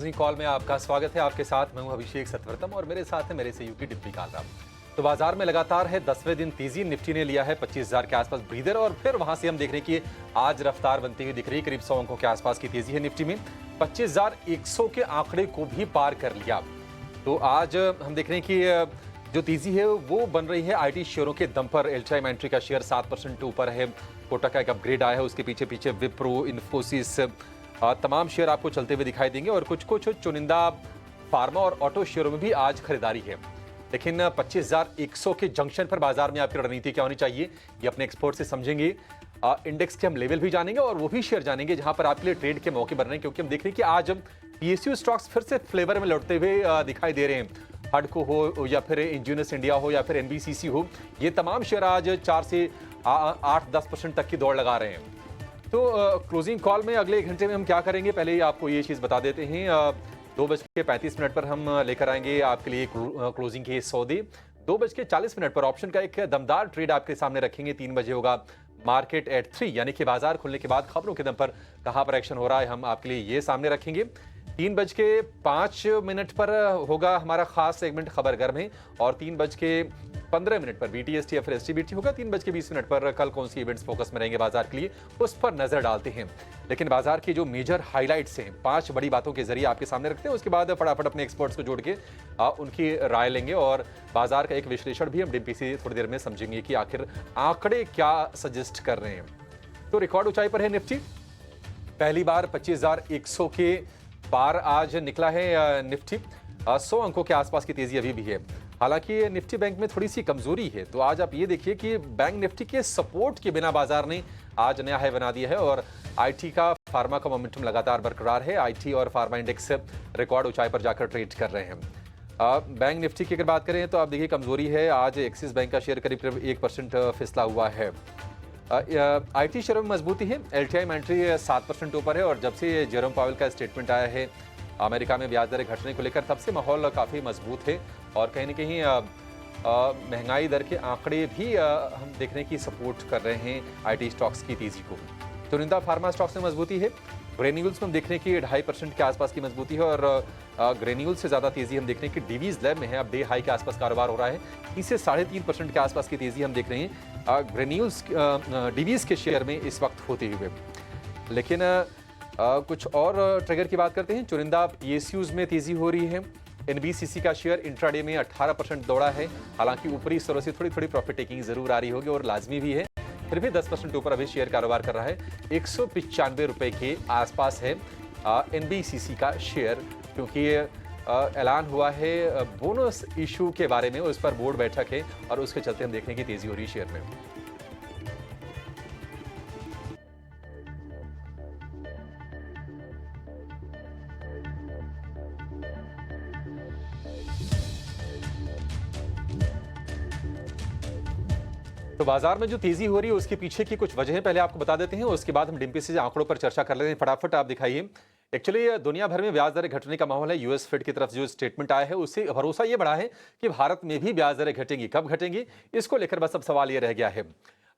Call में आपका स्वागत है। आपके साथ मैं हूं अभिषेक सतवर्तम और मेरे साथ है मेरे सहयोगी डिप्टी कालरा। तो बाजार में लगातार है 10वें दिन तेजी। निफ्टी ने लिया है 25,000 के आसपास ब्रीदर और फिर वहां से हम देख रहे हैं कि आज रफ्तार बनती हुई दिख रही है। करीब 100 अंकों के आसपास की तेजी है निफ्टी में। 25,100 के आंकड़े को भी पार कर लिया। तो आज हम देख रहे हैं कि जो तेजी है वो बन रही है आईटी शेयरों के दम पर। एल्ट्राइम एंट्री का शेयर 7% ऊपर है। कोटक का एक अपग्रेड आया है, उसके पीछे पीछे विप्रो, इन्फोसिस, तमाम शेयर आपको चलते हुए दिखाई देंगे और कुछ कुछ चुनिंदा फार्मा और ऑटो शेयरों में भी आज खरीदारी है। लेकिन 25,100 के जंक्शन पर बाजार में आपकी रणनीति क्या होनी चाहिए, ये अपने एक्सपर्ट से समझेंगे। इंडेक्स के हम लेवल भी जानेंगे और वो भी शेयर जानेंगे जहां पर आपके लिए ट्रेड के मौके बन रहे हैं, क्योंकि हम देख रहे हैं कि आज पीएसयू स्टॉक्स फिर से फ्लेवर में लौटते हुए दिखाई दे रहे हैं। हडको हो या फिर इंजीनियर्स इंडिया हो या फिर एनबीसीसी हो, ये तमाम शेयर आज 4 से 8-10% तक की दौड़ लगा रहे हैं। तो क्लोजिंग कॉल में अगले 1 घंटे में हम क्या करेंगे, पहले ही आपको ये चीज़ बता देते हैं। 2:35 पर हम लेकर आएंगे आपके लिए क्लोजिंग के सौदे। 2:40 पर ऑप्शन का एक दमदार ट्रेड आपके सामने रखेंगे। 3 बजे होगा मार्केट एट 3, यानी कि बाजार खुलने के बाद खबरों के दम पर कहां पर एक्शन हो रहा है हम आपके लिए ये सामने रखेंगे। 3:05 पर होगा हमारा खास सेगमेंट खबर घर में और 3:15 पर बीटीएसटी या फिर एसटीबीटी होगा। 3:20 पर कल कौन सी इवेंट्स फोकस में रहेंगे बाजार के लिए, उस पर नजर डालते हैं। लेकिन बाजार की जो मेजर हाइलाइट्स हैं 5 बड़ी बातों के जरिए आपके सामने रखते हैं। उसके बाद फटाफट अपने एक्सपर्ट्स को जोड़ के उनकी राय लेंगे और बाजार का एक विश्लेषण भी हम डिम्पी से थोड़ी देर में समझेंगे कि आखिर आंकड़े क्या सजेस्ट कर रहे हैं। तो रिकॉर्ड ऊंचाई पर है निफ्टी। पहली बार 25,100 के पार आज निकला है निफ्टी। 100 अंकों के आसपास की तेजी अभी भी है। हालांकि निफ्टी बैंक में थोड़ी सी कमजोरी है। तो आज आप ये देखिए कि बैंक निफ्टी के सपोर्ट के बिना बाजार ने आज नया हाई बना दिया है और आईटी का, फार्मा का मोमेंटम लगातार बरकरार है। आईटी और फार्मा इंडेक्स रिकॉर्ड ऊंचाई पर जाकर ट्रेड कर रहे हैं। बैंक निफ्टी की अगर बात करें तो आप देखिए कमजोरी है। आज एक्सिस बैंक का शेयर करीब करीब 1% फिसला हुआ है। आईटी शेयरों में मजबूती है। एल्ट्राइम एंट्री 7% ऊपर है और जब से जेरोम पावेल का स्टेटमेंट आया है अमेरिका में ब्याज दरें घटने को लेकर, तब से माहौल काफ़ी मजबूत है और कहीं न कहीं महंगाई दर के आंकड़े भी हम देख रहे हैं कि सपोर्ट कर रहे हैं आईटी स्टॉक्स की तेजी को। चुनिंदा फार्मा स्टॉक्स में मजबूती है। ग्रेन्यूल्स में हम देख रहे हैं कि 2.5% के आसपास की मजबूती है और ग्रेन्यूल से ज़्यादा तेजी हम देख रहे हैं कि डीवीज लैब में है। अब डे हाई के आसपास कारोबार हो रहा है। 3 से 3.5% के आसपास की तेजी हम देख रहे हैं ग्रेन्यूल्स डीवीज के शेयर में इस वक्त होते हुए। लेकिन कुछ और ट्रिगर की बात करते हैं। चुनिंदा पीएसयूज में तेजी हो रही है। एनबीसीसी का शेयर इंट्राडे में 18% दौड़ा है। हालांकि ऊपरी स्तरों से थोड़ी थोड़ी प्रॉफिट टेकिंग जरूर आ रही होगी और लाजमी भी है, फिर भी 10% ऊपर अभी शेयर कारोबार कर रहा है। 195 रुपए के आसपास है एनबीसीसी का शेयर, क्योंकि ऐलान हुआ है बोनस इशू के बारे में, उस पर बोर्ड बैठक है और उसके चलते हम देखने की तेजी हो रही है शेयर में। तो बाजार में जो तेजी हो रही है उसके पीछे की कुछ वजहें पहले आपको बता देते हैं, उसके बाद हम डिम्पी से आंकड़ों पर चर्चा कर लेते हैं। फटाफट आप दिखाइए। एक्चुअली दुनिया भर में ब्याज दरें घटने का माहौल है। यूएस फेड की तरफ जो स्टेटमेंट आया है उससे भरोसा ये बढ़ा है कि भारत में भी ब्याज दरें घटेंगी। कब घटेंगी, इसको लेकर बस अब सवाल ये रह गया है।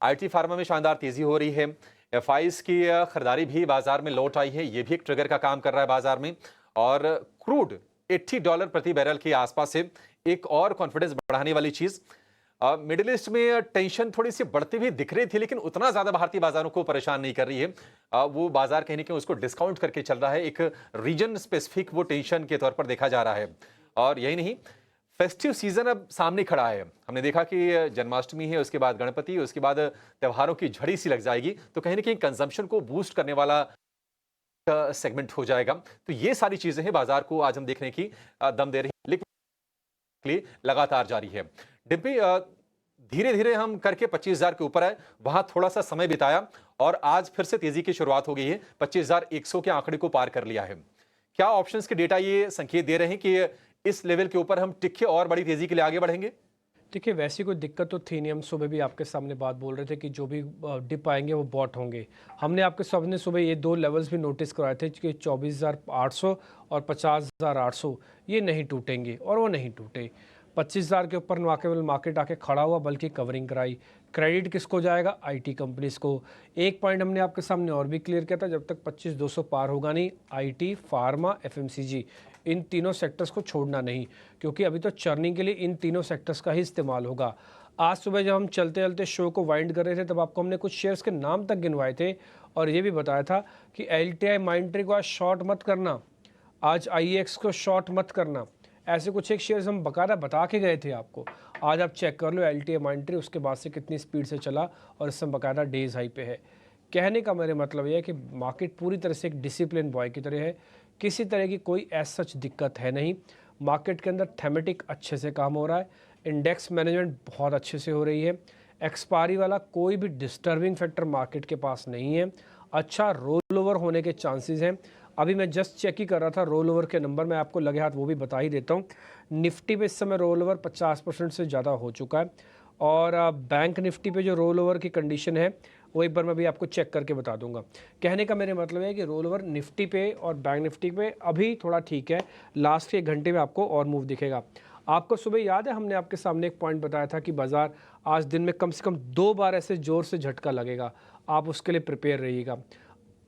आईटी फार्मा में शानदार तेजी हो रही है। एफआईज की खरीदारी भी बाजार में लौट आई है, ये भी एक ट्रिगर का काम कर रहा है बाजार में। और क्रूड $80 प्रति बैरल के आसपास है। एक और कॉन्फिडेंस बढ़ाने वाली चीज, मिडिल ईस्ट में टेंशन थोड़ी सी बढ़ती हुई दिख रही थी, लेकिन उतना ज्यादा भारतीय बाजारों को परेशान नहीं कर रही है। वो बाजार कहने के उसको डिस्काउंट करके चल रहा है। एक रीजन स्पेसिफिक वो टेंशन के तौर पर देखा जा रहा है। और यही नहीं, फेस्टिव सीजन अब सामने खड़ा है। हमने देखा कि जन्माष्टमी है, उसके बाद गणपति, उसके बाद त्योहारों की झड़ी सी लग जाएगी, तो कहीं ना कहीं कंजम्पशन को बूस्ट करने वाला सेगमेंट हो जाएगा। तो ये सारी चीजें हैं बाजार को आज हम देखने की दम दे रही है, लेकिन लगातार जारी है। डिम्पी, धीरे धीरे हम करके 25,000 के ऊपर आए, वहां थोड़ा सा समय बिताया और आज फिर से तेजी की शुरुआत हो गई है। 25,100 के आंकड़े को पार कर लिया है। क्या ऑप्शंस के डेटा ये संकेत दे रहे हैं कि इस लेवल के ऊपर हम टिके और बड़ी तेजी के लिए आगे बढ़ेंगे? देखिए, वैसी कोई दिक्कत तो थी नहीं। हम सुबह भी आपके सामने बात बोल रहे थे कि जो भी डिप आएंगे वो बॉट होंगे। हमने आपके सामने सुबह ये 2 लेवल्स भी नोटिस कराए थे कि 24,800 और 50,800 ये नहीं टूटेंगे और वो नहीं टूटे। 25,000 के ऊपर ना केवल मार्केट आके खड़ा हुआ बल्कि कवरिंग कराई। क्रेडिट किसको जाएगा? आईटी कंपनीज को। एक पॉइंट हमने आपके सामने और भी क्लियर किया था, जब तक 25,200 पार होगा नहीं, आईटी, फार्मा, एफएमसीजी, इन तीनों सेक्टर्स को छोड़ना नहीं, क्योंकि अभी तो चर्निंग के लिए इन तीनों सेक्टर्स का ही इस्तेमाल होगा। आज सुबह जब हम चलते चलते शो को वाइंड कर रहे थे, तब आपको हमने कुछ शेयर्स के नाम तक गिनवाए थे और ये भी बताया था कि एलटीआई माइंड्री को आज शॉर्ट मत करना, आज आईएक्स को शॉर्ट मत करना। ऐसे कुछ एक शेयर्स हम बकायदा बता के गए थे आपको। आज आप चेक कर लो एलटीआई माइंड्री उसके बाद से कितनी स्पीड से चला और इस समय बकायदा डेज हाई पे है। कहने का मेरे मतलब ये है कि मार्केट पूरी तरह से एक डिसिप्लिन बॉय की तरह है, किसी तरह की कोई ऐसा सच दिक्कत है नहीं। मार्केट के अंदर थेमेटिक अच्छे से काम हो रहा है, इंडेक्स मैनेजमेंट बहुत अच्छे से हो रही है, एक्सपायरी वाला कोई भी डिस्टर्बिंग फैक्टर मार्केट के पास नहीं है, अच्छा रोल ओवर होने के चांसेस हैं। अभी मैं जस्ट चेक ही कर रहा था रोल ओवर के नंबर, मैं आपको लगे हाथ वो भी बता ही देता हूँ। निफ्टी पे इस समय रोल ओवर 50% से ज़्यादा हो चुका है और बैंक निफ्टी पे जो रोल ओवर की कंडीशन है वो एक बार मैं भी आपको चेक करके बता दूंगा। कहने का मेरे मतलब है कि रोल ओवर निफ्टी पे और बैंक निफ्टी पे अभी थोड़ा ठीक है, लास्ट के 1 घंटे में आपको और मूव दिखेगा। आपको सुबह याद है हमने आपके सामने एक पॉइंट बताया था कि बाजार आज दिन में कम से कम 2 बार ऐसे ज़ोर से झटका लगेगा, आप उसके लिए प्रिपेयर रहिएगा।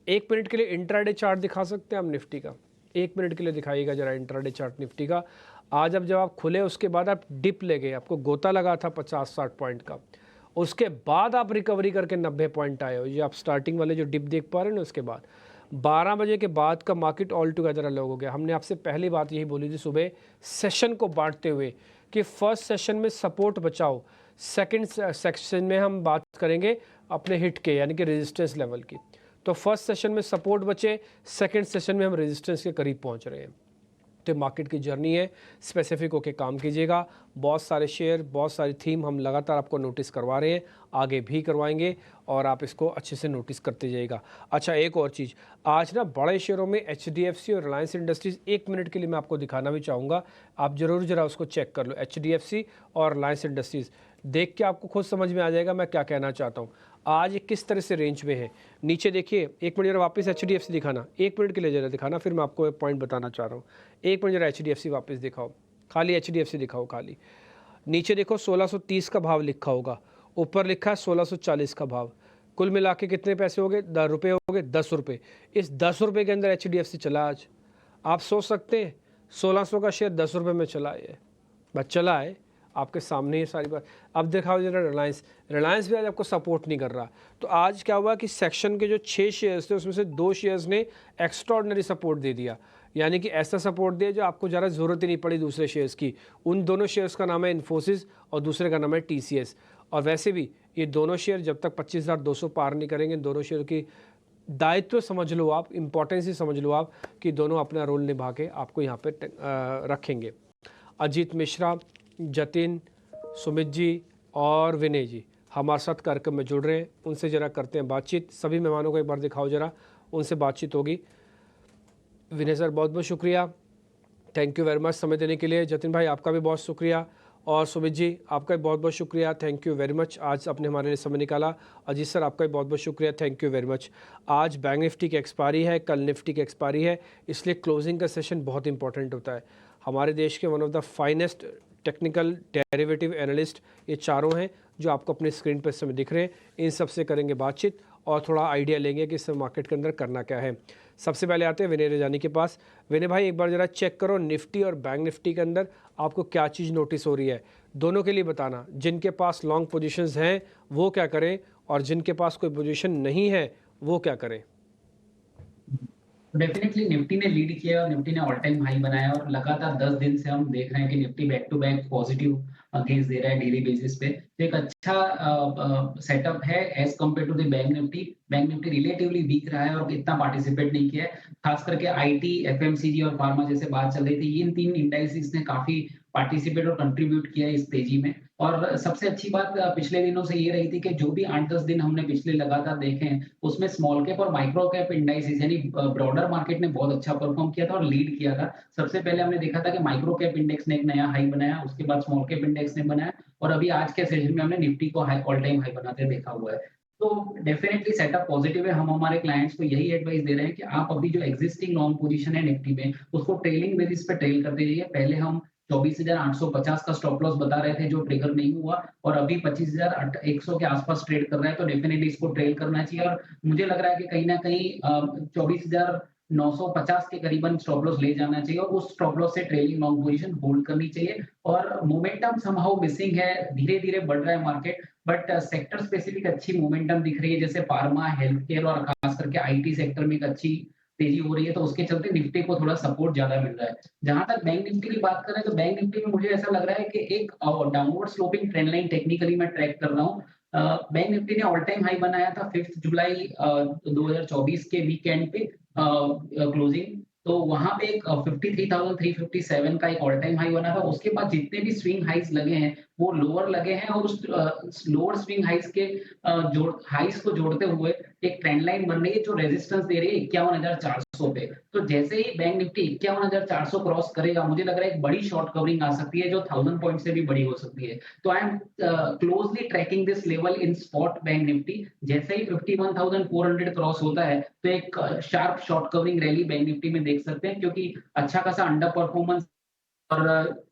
1 मिनट के लिए इंट्राडे चार्ट दिखा सकते हैं हम निफ्टी का? 1 मिनट के लिए दिखाइएगा जरा इंट्राडे चार्ट निफ्टी का। आज अब जब आप खुले उसके बाद आप डिप ले गए, आपको गोता लगा था 50-60 पॉइंट का, उसके बाद आप रिकवरी करके 90 पॉइंट आए हो। ये आप स्टार्टिंग वाले जो डिप देख पा रहे हैं ना, उसके बाद 12 बजे के बाद का मार्केट ऑल टुगेदर अलग हो गया। हमने आपसे पहली बात यही बोली थी सुबह सेशन को बांटते हुए कि फर्स्ट सेशन में सपोर्ट बचाओ, सेकंड सेक्शन में हम बात करेंगे अपने हिट के यानी कि रेजिस्टेंस लेवल की। तो फर्स्ट सेशन में सपोर्ट बचे, सेकंड सेशन में हम रेजिस्टेंस के करीब पहुंच रहे हैं। तो मार्केट की जर्नी है, स्पेसिफिक होकर काम कीजिएगा। बहुत सारे शेयर, बहुत सारी थीम हम लगातार आपको नोटिस करवा रहे हैं, आगे भी करवाएंगे और आप इसको अच्छे से नोटिस करते जाइएगा। अच्छा एक और चीज़, आज ना बड़े शेयरों में एचडीएफसी और रिलायंस इंडस्ट्रीज़ 1 मिनट के लिए मैं आपको दिखाना भी चाहूँगा, आप ज़रूर ज़रा उसको चेक कर लो। एचडीएफसी और रिलायंस इंडस्ट्रीज़ देख के आपको खुद समझ में आ जाएगा मैं क्या कहना चाहता हूँ। आज ये किस तरह से रेंज में है, नीचे देखिए। 1 मिनट जरा वापस एचडीएफसी दिखाना, 1 मिनट के लिए जरा दिखाना, फिर मैं आपको एक पॉइंट बताना चाह रहा हूँ। 1 मिनट जरा एचडीएफसी वापस दिखाओ, खाली एचडीएफसी दिखाओ खाली। नीचे देखो 1630 का भाव लिखा होगा, ऊपर लिखा है 1640 का भाव। कुल मिला के कितने पैसे हो गए? 10 रुपये हो गए, 10 रुपये। इस 10 रुपये के अंदर एचडीएफसी चला आज। आप सोच सकते हैं 1600 का शेयर 10 रुपये में चला है, बस चला है आपके सामने ये सारी बात। अब दिखाओ जरा रिलायंस, रिलायंस भी आज आपको सपोर्ट नहीं कर रहा। तो आज क्या हुआ कि सेक्शन के जो 6 शेयर्स थे उसमें से 2 शेयर्स ने एक्स्ट्राऑर्डिनरी सपोर्ट दे दिया, यानी कि ऐसा सपोर्ट दिया जो आपको ज़रा ज़रूरत ही नहीं पड़ी दूसरे शेयर्स की। उन दोनों शेयर्स का नाम है इन्फोसिस और दूसरे का नाम है टीसीएस। और वैसे भी ये दोनों शेयर जब तक 25,200 पार नहीं करेंगे, दोनों शेयर की दायित्व समझ लो आप, इम्पोर्टेंस ही समझ लो आप कि दोनों अपना रोल निभा के आपको यहाँ पे रखेंगे। अजीत मिश्रा, जतिन, सुमित जी और विनय जी हमारे साथ कार्यक्रम में जुड़ रहे हैं, उनसे ज़रा करते हैं बातचीत। सभी मेहमानों को एक बार दिखाओ जरा, उनसे बातचीत होगी। विनय सर बहुत बहुत शुक्रिया, थैंक यू वेरी मच समय देने के लिए। जतिन भाई आपका भी बहुत शुक्रिया और सुमित जी आपका भी बहुत बहुत शुक्रिया, थैंक यू वेरी मच, आज आपने हमारे लिए समय निकाला। अजीत सर आपका भी बहुत बहुत शुक्रिया, थैंक यू वेरी मच। आज बैंक निफ्टी की एक्सपायरी है, कल निफ्टी की एक्सपायरी है, इसलिए क्लोजिंग का सेशन बहुत इंपॉर्टेंट होता है। हमारे देश के one of the finest technical derivative analyst ये चारों हैं जो आपको अपने स्क्रीन पर इस समय दिख रहे हैं। इन सब से करेंगे बातचीत और थोड़ा आइडिया लेंगे कि इस मार्केट के अंदर करना क्या है। सबसे पहले आते हैं विनय रजानी के पास। विनय भाई एक बार ज़रा चेक करो निफ्टी और बैंक निफ्टी के अंदर आपको क्या चीज़ नोटिस हो रही है, दोनों के लिए बताना। जिनके पास लॉन्ग पोजीशंस हैं वो क्या करें और जिनके पास कोई पोजीशन नहीं है वो क्या करें। डेफिनेटली निफ्टी ने लीड किया और निफ्टी ने ऑल टाइम हाई बनाया और लगातार 10 दिन से हम देख रहे हैं कि Nifty back to back positive gains दे रहा है डेली बेसिस पे। तो एक अच्छा सेटअप है as compare to the bank Nifty. Bank Nifty relatively weak रहा है और इतना पार्टिसिपेट नहीं किया है, खास करके आईटी, एफएमसीजी और फार्मा जैसे बात चल रही थी, इन 3 इंडाइसिस ने काफी पार्टिसिपेट और कंट्रीब्यूट किया इस तेजी में। और सबसे अच्छी बात पिछले दिनों से ये रही थी कि जो भी 8-10 दिन हमने पिछले लगातार देखे हैं उसमें स्मॉल कैप और माइक्रो कैप इंडाइसिस यानी ब्रॉडर मार्केट ने बहुत अच्छा परफॉर्म किया था और लीड किया था। सबसे पहले हमने देखा था कि माइक्रो कैप इंडेक्स ने एक नया हाई बनाया, उसके बाद स्मॉल कैप इंडेक्स ने बनाया और अभी आज के सेशन में हमने निफ्टी को ऑल टाइम हाई बनाते देखा हुआ है। तो डेफिनेटली सेटअप पॉजिटिव है। हम हमारे क्लाइंट्स को यही एडवाइस दे रहे हैं कि आप अभी जो एग्जिस्टिंग लॉन्ग पोजीशन है निफ्टी में उसको ट्रेलिंग बेसिस पे ट्रेल करते जाइए। पहले हम 24,850 का स्टॉप लॉस बता रहे थे जो ट्रिगर नहीं हुआ और अभी 25,100 के आसपास ट्रेड कर रहा है, तो डेफिनेटली इसको ट्रेल करना चाहिए और मुझे लग रहा है कि कहीं न कहीं 24,950 के करीबन स्टॉप लॉस ले जाना चाहिए और उस स्टॉप लॉस से ट्रेलिंग लॉन्ग पोजीशन होल्ड करनी चाहिए और मोमेंटम समहाउ मिसिंग है, धीरे-धीरे बढ़ रहा है मार्केट बट सेक्टर स्पेसिफिक अच्छी मोमेंटम दिख रही है जैसे फार्मा, हेल्थ केयर और खास करके आईटी सेक्टर में एक अच्छी तेजी हो रही है, तो उसके चलते निफ्टी को थोड़ा सपोर्ट ज़्यादा मिल रहा है। जहाँ तक बैंक निफ्टी की बात करें, तो बैंक निफ्टी में मुझे ऐसा लग रहा है कि एक downward sloping trend line technically मैं ट्रैक कर रहा हूँ। बैंक निफ्टी ने ऑल टाइम हाई बनाया था 5 जुलाई 2024 के वीकेंड पे क्लोजिंग तो वहाँ पे एक 53,357 का एक ऑल टाइम हाई बना था। उसके बाद जितने भी स्विंग हाइज़ लगे हैं, वो लोअर लगे हैं और उस लोअर स्विंग हाइज़ के जोड़ हाइज़ को जोड़ते हुए एक ट्रेंड लाइन बन रही है जो रेजिस्टेंस दे रही है 51,400 पे। तो जैसे ही बैंक निफ्टी 51,400 क्रॉस करेगा, मुझे लग रहा है एक बड़ी शॉर्ट कवरिंग आ सकती है जो 1000 पॉइंट से भी बड़ी हो सकती है। तो I am closely tracking this level in spot bank Nifty. जैसे ही 51,400 क्रॉस होता है, तो एक sharp short covering rally bank Nifty में देख सकते हैं क्योंकि अच्छा खासा अंडर परफॉर्मेंस और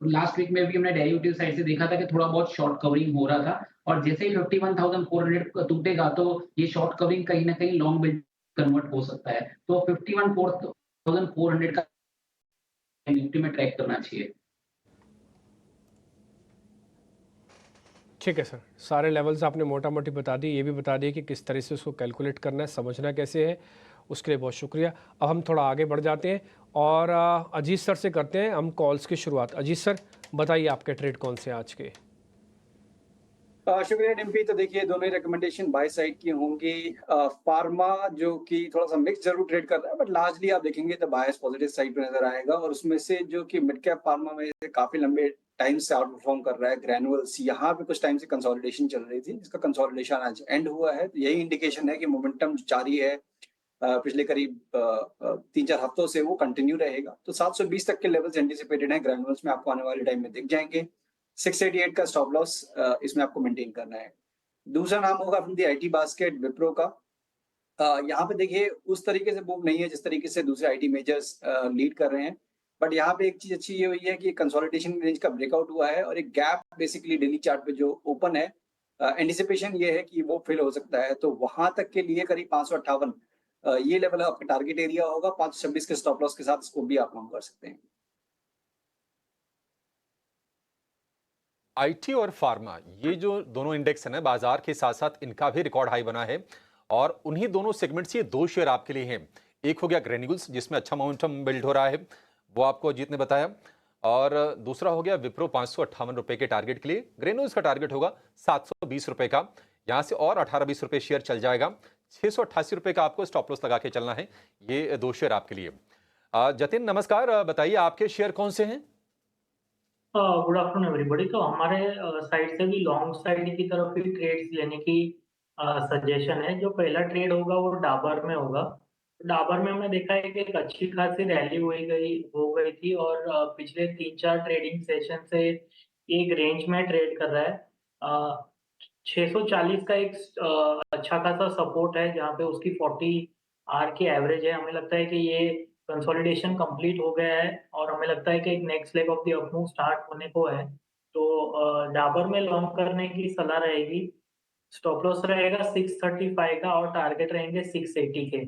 लास्ट वीक में भी हमने डेरिवेटिव साइड से देखा था कि थोड़ा बहुत शॉर्ट कवरिंग हो रहा था और जैसे ही 51,400 टूटेगा तो ये शॉर्ट कवरिंग कहीं न कहीं लॉन्ग बिल्ड कन्वर्ट हो सकता है। तो 51,400 का निफ्टी में ट्रैक करना चाहिए। ठीक है सर, सारे लेवल्स आपने मोटा-मोटी बता दी, ये भी बता दिया कि किस तरह से उसको कैलकुलेट करना है, समझना कैसे है, उसके लिए बहुत शुक्रिया। अब हम थोड़ा आगे बढ़ जाते हैं और अजीत सर से करते हैं हम कॉल्स की शुरुआत। अजीत सर, बताइए आपके ट्रेड कौन से हैं आज के? शुक्रिया डिम्पी। तो देखिए दोनों ही रिकमेंडेशन बाय साइड की होंगी। फार्मा जो कि थोड़ा सा मिक्स जरूर ट्रेड कर रहा है बट लार्जली आप देखेंगे तो बायस पॉजिटिव साइड पे नजर आएगा और उसमें से जो कि मिड कैप फार्मा में से काफी लंबे टाइम से आउट परफॉर्म कर रहा है ग्रैनुअल्स। यहाँ पे कुछ टाइम से कंसोलिडेशन चल रही थी, इसका कंसोलिडेशन आज एंड हुआ है, तो यही इंडिकेशन है कि मोमेंटम जारी है पिछले करीब 3-4 हफ्तों से वो कंटिन्यू रहेगा। तो 720 तक के लेवल्स एंटिसिपेटेड हैं ग्रैनुअल्स में, आपको आने वाले टाइम में दिख जाएंगे। 688 का स्टॉप लॉस इसमें आपको मेंटेन करना है। दूसरा नाम होगा from the IT basket Wipro का। यहाँ पे देखिए उस तरीके से मूव नहीं है जिस तरीके से दूसरे आईटी मेजर्स लीड कर रहे हैं, बट यहाँ पे एक चीज अच्छी ये हुई है कि कंसोलिडेशन रेंज का ब्रेकआउट हुआ है और एक गैप बेसिकली डेली चार्ट पे जो ओपन है, एंटिसिपेशन ये है कि वो फिल हो सकता है। तो वहां तक के लिए करीब 558 ये लेवल आपका टारगेट एरिया होगा। 526 के स्टॉप लॉस के साथ इसको भी आप लॉन्ग कर सकते हैं। आईटी और फार्मा, ये जो दोनों इंडेक्स है ना बाजार के साथ साथ इनका भी रिकॉर्ड हाई बना है और उन्हीं दोनों सेगमेंट से ये दो शेयर आपके लिए हैं। एक हो गया ग्रेन्यूल्स जिसमें अच्छा मोमेंटम बिल्ड हो रहा है, वो आपको अजीत ने बताया, और दूसरा हो गया विप्रो 558 रुपए के टारगेट के लिए। ग्रेन्यूल्स का टारगेट होगा 720 रुपए का, यहां से और 18-20 रुपए शेयर चल जाएगा। 688 रुपए का आपको स्टॉप लॉस लगा के चलना है। ये दो शेयर आपके लिए। जतिन नमस्कार, बताइए आपके शेयर कौन से हैं? Good afternoon everybody. तो हमारे साइड से भी लॉन्ग साइड की तरफ ही ट्रेड्स लेने की सजेशन है। जो पहला ट्रेड होगा वो डाबर में होगा। डाबर में हमने देखा है कि एक अच्छी खासी रैली हो गई थी और पिछले 3-4 ट्रेडिंग सेशन से एक रेंज में ट्रेड कर रहा है। 640 का एक अच्छा खासा सपोर्ट है जहाँ पे उसकी 40 आर की एवरेज है। हमें लगता है कि ये कंसोलिडेशन कंप्लीट हो गया है और हमें लगता है कि एक next leg of the up move start होने को है। तो डाबर में लॉन्ग करने की सलाह रहेगी। स्टॉप लॉस रहेगा 635 का और टारगेट रहेंगे 680 के।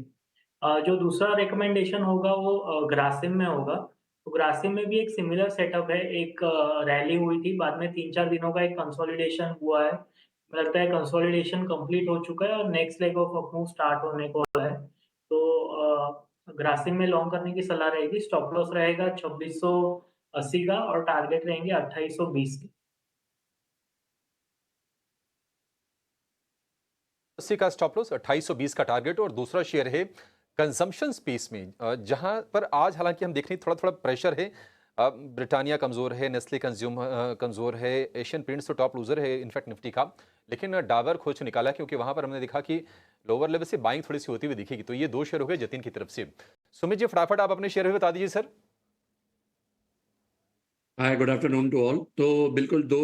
जो दूसरा रिकमेंडेशन होगा वो ग्रासिम में होगा। तो ग्रासिम में भी एक सिमिलर सेटअप है। एक रैली हुई थी, बाद में 3-4 दिनों का एक कंसोलिडेशन हुआ है। मुझे लगता है कंसोलिडेशन कंप्लीट हो चुका है और next leg of up move start होने को है। तो ग्रासिम में लॉन्ग करने की सलाह रहेगी। स्टॉप लॉस रहेगा 2680 का और टारगेट रहेंगे 2820 के। 80 का स्टॉप लॉस, 2820 का टारगेट। और दूसरा शेयर है कंजम्पशन स्पेस में, जहां पर आज हालांकि हम देख रहे हैं थोड़ा थोड़ा प्रेशर है। ब्रिटानिया कमजोर है, नेस्ले कमजोर है, एशियन पेंट्स तो टॉप लूजर है इनफैक्ट निफ्टी का, लेकिन डाबर खोज निकाला क्योंकि वहां पर हमने देखा कि लोअर लेवल से बाइंग थोड़ी सी होती हुई दिखेगी। तो ये दो शेयर हो गए जतिन की तरफ से। सुमित जी फटाफट आप अपने शेयर भी बता दीजिए sir. Hi, good afternoon to all. तो बिल्कुल दो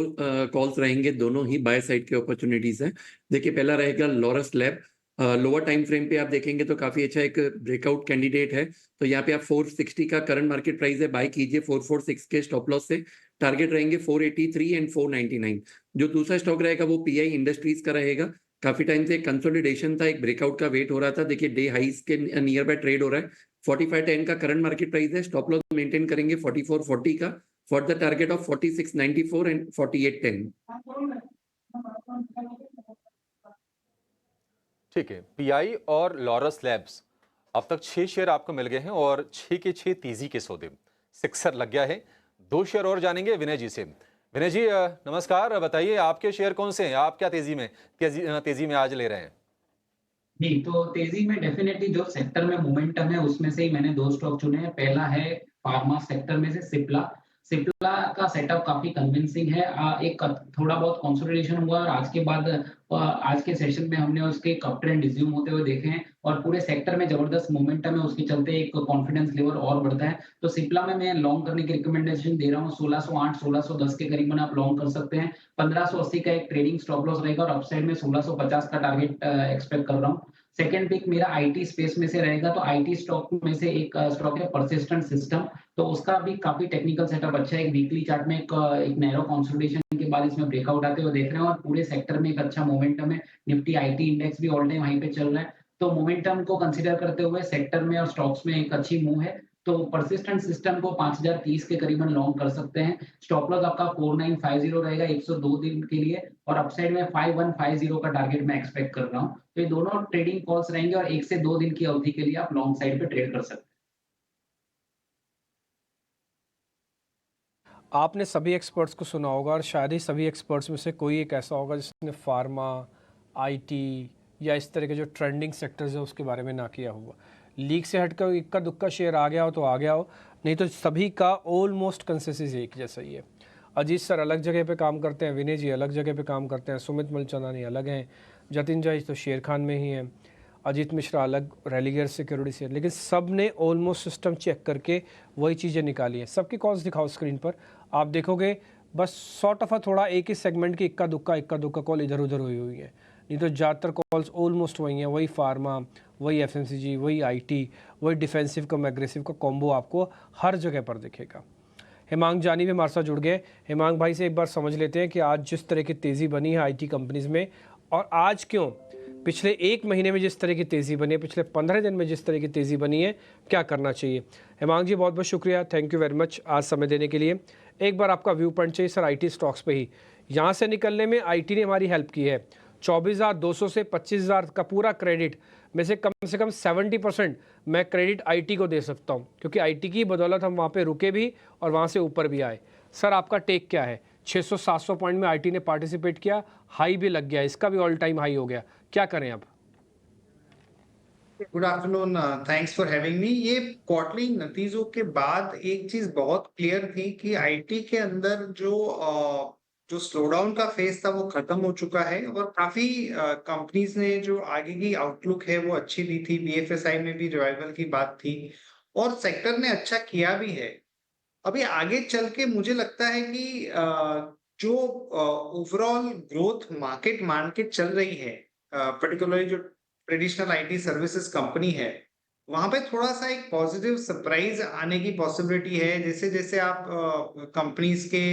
कॉल्स रहेंगे, दोनों ही बाय साइड के अपॉर्चुनिटीज हैं। देखिए पहला रहेगा Laurus lab. Lower time frame पे आप देखेंगे तो काफी अच्छा एक ब्रेकआउट कैंडिडेट है। तो यहाँ पे आप 460 का करंट मार्केट प्राइस है, बाय कीजिए 446 के स्टॉप लॉस से। टारगेट रहेंगे 483 एंड 499। जो दूसरा स्टॉक रहेगा वो पीआई इंडस्ट्रीज का रहेगा। काफी टाइम से कंसोलिडेशन था, एक ब्रेकआउट का वेट हो रहा था। देखिए डे हाइस के नियर बाय ट्रेड हो रहा है। 4510 का करंट मार्केट प्राइस है, स्टॉप लॉस मेंटेन करेंगे 4440 का for the target of 4694 and 4810। ठीक है, पीआई और लॉरस लैब्स अब तक 6 शेयर आपको मिल गए हैं और 6 के 6 तेजी के सौदे, सिक्सर लग गया है। 2 शेयर और जानेंगे विनय जी से। विनय जी नमस्कार, बताइए आपके शेयर कौन से हैं, आप क्या तेजी में आज ले रहे हैं? जी, तो तेजी में डेफिनेटली जो सेक्टर में मोमेंटम है उसमें से ही मैंने 2 स्टॉक चुने हैं। पहला है फार्मा सेक्टर में से सिप्ला। सिप्ला का सेटअप काफी कन्विंसिंग है। एक थोड़ा बहुत कंसोलिडेशन हुआ और आज के बाद आज के सेशन में हमने उसके कप ट्रेंड रिज्यूम होते हुए देखे हैं और पूरे सेक्टर में जबरदस्त मोमेंटम है, उसके चलते एक कॉन्फिडेंस लेवल और बढ़ता है। तो सिप्ला में मैं लॉन्ग करने की रिकमेंडेशन दे रहा हूँ। 1608 1610 के करीबन आप लॉन्ग कर सकते हैं। 1580 का एक ट्रेडिंग स्टॉप लॉस रहेगा और अपसाइड में 1650 का टारगेट एक्सपेक्ट कर रहा हूँ। सेकंड पिक मेरा आईटी स्पेस में से रहेगा। तो आईटी स्टॉक में से एक स्टॉक है परसिस्टेंट सिस्टम। तो उसका भी काफी टेक्निकल सेटअप अच्छा है। एक वीकली चार्ट में एक नैरो कंसोलिडेशन के बाद इसमें ब्रेकआउट आते हुए देख रहे हैं और पूरे सेक्टर में एक अच्छा मोमेंटम है। निफ्टी आईटी इंडेक्स भी ऑल टाइम हाई पे चल रहा है। तो मोमेंटम को कंसीडर करते हुए सेक्टर में और स्टॉक्स में एक अच्छी मूव है। तो परसिस्टेंट सिस्टम को 5030 के करीबन लॉन्ग कर सकते हैं। स्टॉप लॉस आपका 4950 रहेगा 102 दिन के लिए और अपसाइड में 5150 का टारगेट मैं एक्सपेक्ट कर रहा हूँ। तो ये दोनों ट्रेडिंग कॉल्स रहेंगे और 1 से 2 दिन की अवधि के लिए आप लॉन्ग साइड पे ट्रेड कर सकते हैं। आपने सभी एक्सपर्ट्स को सुना होगा और शायद ही सभी एक्सपर्ट्स में से कोई एक ऐसा होगा जिसने फार्मा, आईटी या इस तरह के जो ट्रेंडिंग सेक्टर्स है उसके बारे में ना किया होगा। लीग से हटकर इक्का दुक्का शेयर आ गया हो तो आ गया हो, नहीं तो सभी का ऑलमोस्ट कंसेंसस एक जैसा ही है। अजीत सर अलग जगह पे काम करते हैं, विनय जी अलग जगह पे काम करते हैं, सुमित मलचंदानी अलग हैं, जतिन जाइज तो शेर खान में ही हैं, अजीत मिश्रा अलग रेलिगेयर सिक्योरिटी से, लेकिन सब ने ऑलमोस्ट सिस्टम चेक करके वही चीज़ें निकाली हैं। सबकी कॉल्स दिखाओ स्क्रीन पर, आप देखोगे बस 100 टफा थोड़ा एक ही सेगमेंट की इक्का दुक्का कॉल इधर उधर हुई है, नहीं तो ज़्यादातर कॉल्स ऑलमोस्ट वही हैं। वही फार्मा, वही एफएमसीजी, वही आईटी, वही डिफेंसिव कम एग्रेसिव का कॉम्बो आपको हर जगह पर दिखेगा। हेमांग जानी भी हमारे साथ जुड़ गए। हेमांग भाई से एक बार समझ लेते हैं कि आज जिस तरह की तेज़ी बनी है आईटी कंपनीज़ में, और आज क्यों पिछले 1 महीने में जिस तरह की तेज़ी बनी है, पिछले 15 दिन में जिस तरह की तेज़ी बनी है, क्या करना चाहिए। हेमांग जी बहुत बहुत शुक्रिया, थैंक यू वेरी मच आज समय देने के लिए। एक बार आपका व्यू पॉइंट चाहिए सर आईटी स्टॉक्स पे ही। यहाँ से निकलने में आईटी ने हमारी हेल्प की है। 24,200 से 25,000 का पूरा क्रेडिट में से कम 70% मैं क्रेडिट आईटी को दे सकता हूँ, क्योंकि आईटी की बदौलत हम वहाँ पे रुके भी और वहाँ से ऊपर भी आए। सर आपका टेक क्या है? 600-700 पॉइंट में आईटी ने पार्टिसिपेट किया, हाई भी लग गया, इसका भी ऑल टाइम हाई हो गया, क्या करें अब? Good afternoon, thanks for having me. ये क्वार्टरली नतीजों के बाद एक चीज बहुत क्लियर थी कि आईटी के अंदर जो स्लोडाउन का फेज था वो खत्म हो चुका है और काफी कंपनीज ने जो आगे की आउटलुक है वो अच्छी दी थी। बीएफएसआई में भी रिवाइवल की बात थी और सेक्टर ने अच्छा किया भी है। अभी आगे चल के मुझे लगता है कि जो ओवरऑल ग्रोथ मार्केट मान के चल रही है, पर्टिकुलरली जो ट्रेडिशनल आईटी सर्विसेज कंपनी है, वहां पे थोड़ा सा एक पॉजिटिव सरप्राइज आने की पॉसिबिलिटी है। जैसे जैसे आप कंपनीज के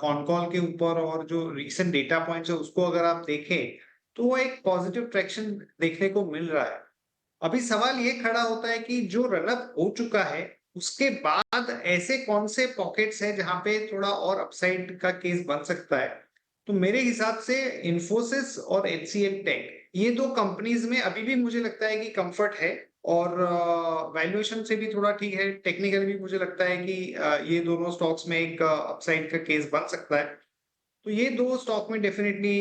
कॉन कॉल के ऊपर और जो रीसेंट डेटा पॉइंट्स है उसको अगर आप देखें तो वो एक पॉजिटिव ट्रैक्शन देखने को मिल रहा है। अभी सवाल ये खड़ा होता है कि जो रनअप हो चुका है उसके बाद ऐसे कौन से पॉकेट्स हैं जहां पे थोड़ा और अपसाइड का केस बन सकता है। तो मेरे हिसाब से इन्फोसिस और एचसीएल टेक, ये 2 कंपनीज में अभी भी मुझे लगता है कि कंफर्ट है और वैल्यूएशन से भी थोड़ा ठीक है। टेक्निकल भी मुझे लगता है कि ये दोनों स्टॉक्स में एक अपसाइड का केस बन सकता है। तो ये 2 स्टॉक में डेफिनेटली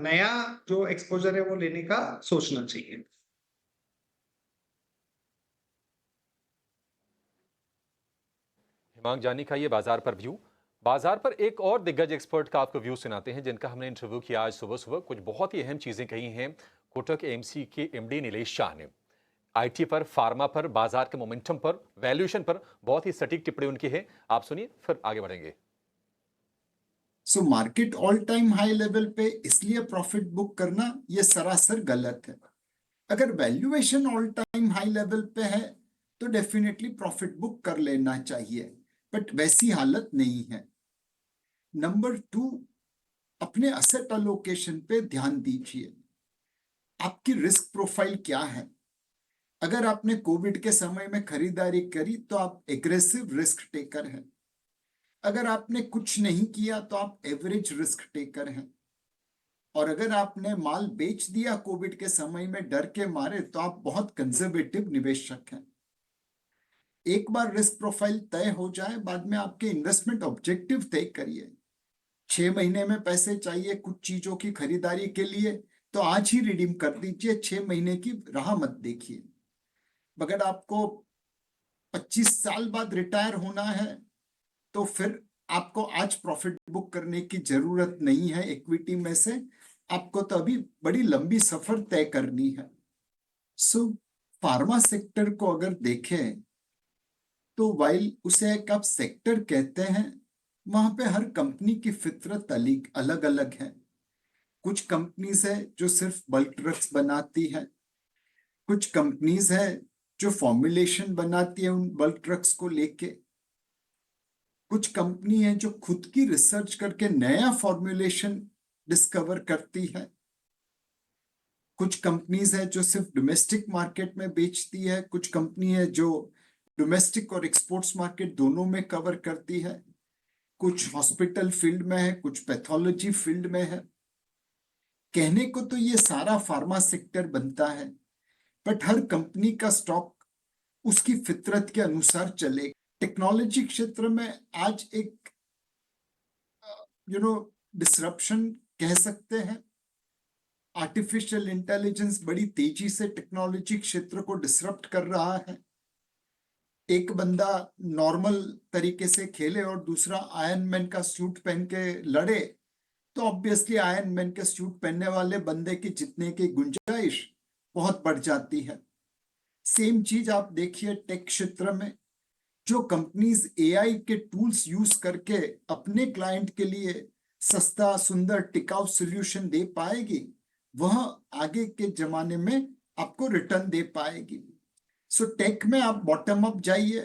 नया जो एक्सपोजर है वो लेने का सोचना चाहिए। हिमांग जानी का ये बाजार पर व्यू। बाजार पर एक और दिग्गज एक्सपर्ट का आपको व्यू सुनाते हैं जिनका हमने इंटरव्यू किया आज सुबह सुबह। कुछ बहुत ही अहम चीजें कही हैं कोटक एएमसी के एमडी नीलेश शाह ने। आईटी पर, फार्मा पर, बाजार के मोमेंटम पर, वैल्यूएशन पर बहुत ही सटीक टिप्पणी उनकी है। आप सुनिए फिर आगे बढ़ेंगे। So market all time high level पे इसलिए प्रॉफिट बुक करना ये सरासर गलत है। अगर valuation all time high level पे है तो डेफिनेटली प्रॉफिट बुक कर लेना चाहिए, बट वैसी हालत नहीं है। नंबर 2, अपने असेट अलोकेशन पे ध्यान दीजिए। आपकी रिस्क प्रोफाइल क्या है? अगर आपने कोविड के समय में खरीदारी करी तो आप एग्रेसिव रिस्क टेकर हैं। अगर आपने कुछ नहीं किया तो आप एवरेज रिस्क टेकर हैं। और अगर आपने माल बेच दिया कोविड के समय में डर के मारे तो आप बहुत कंजर्वेटिव निवेशक हैं। एक बार रिस्क प्रोफाइल तय हो जाए, बाद में आपके इन्वेस्टमेंट ऑब्जेक्टिव तय करिए। 6 महीने में पैसे चाहिए कुछ चीजों की खरीदारी के लिए तो आज ही रिडीम कर दीजिए, 6 महीने की राह मत देखिए। अगर आपको 25 साल बाद रिटायर होना है तो फिर आपको आज प्रॉफिट बुक करने की जरूरत नहीं है इक्विटी में से, आपको तो अभी बड़ी लंबी सफर तय करनी है। सो फार्मा सेक्टर को अगर देखें तो वाइल उसे एक आप सेक्टर कहते हैं, वहां पे हर कंपनी की फितरत अलग अलग है। कुछ कंपनीज है जो सिर्फ बल्क ड्रग्स बनाती है, कुछ कंपनीज है जो फॉर्मुलेशन बनाती है उन बल्क ड्रग्स को लेके, कुछ कंपनी है जो खुद की रिसर्च करके नया फॉर्मुलेशन डिस्कवर करती है, कुछ कंपनीज है जो सिर्फ डोमेस्टिक मार्केट में बेचती है, कुछ कंपनी है जो डोमेस्टिक और एक्सपोर्ट्स मार्केट दोनों में कवर करती है, कुछ हॉस्पिटल फील्ड में है, कुछ पैथोलॉजी फील्ड में है। कहने को तो ये सारा फार्मा सेक्टर बनता है, बट हर कंपनी का स्टॉक उसकी फितरत के अनुसार चले। टेक्नोलॉजी क्षेत्र में आज एक डिसरप्शन कह सकते हैं। आर्टिफिशियल इंटेलिजेंस बड़ी तेजी से टेक्नोलॉजी क्षेत्र को डिसरप्ट कर रहा है। एक बंदा नॉर्मल तरीके से खेले और दूसरा आयरन मैन का सूट पहन के लड़े तो ऑब्वियसली आयरन मैन के सूट पहनने वाले बंदे की जीतने की गुंजाइश बहुत बढ़ जाती है। सेम चीज आप देखिए टेक क्षेत्र में, जो कंपनीज एआई के टूल्स यूज करके अपने क्लाइंट के लिए सस्ता सुंदर टिकाऊ सॉल्यूशन दे पाएगी, वह आगे के जमाने में आपको रिटर्न दे पाएगी। सो टेक में आप बॉटम अप जाइए,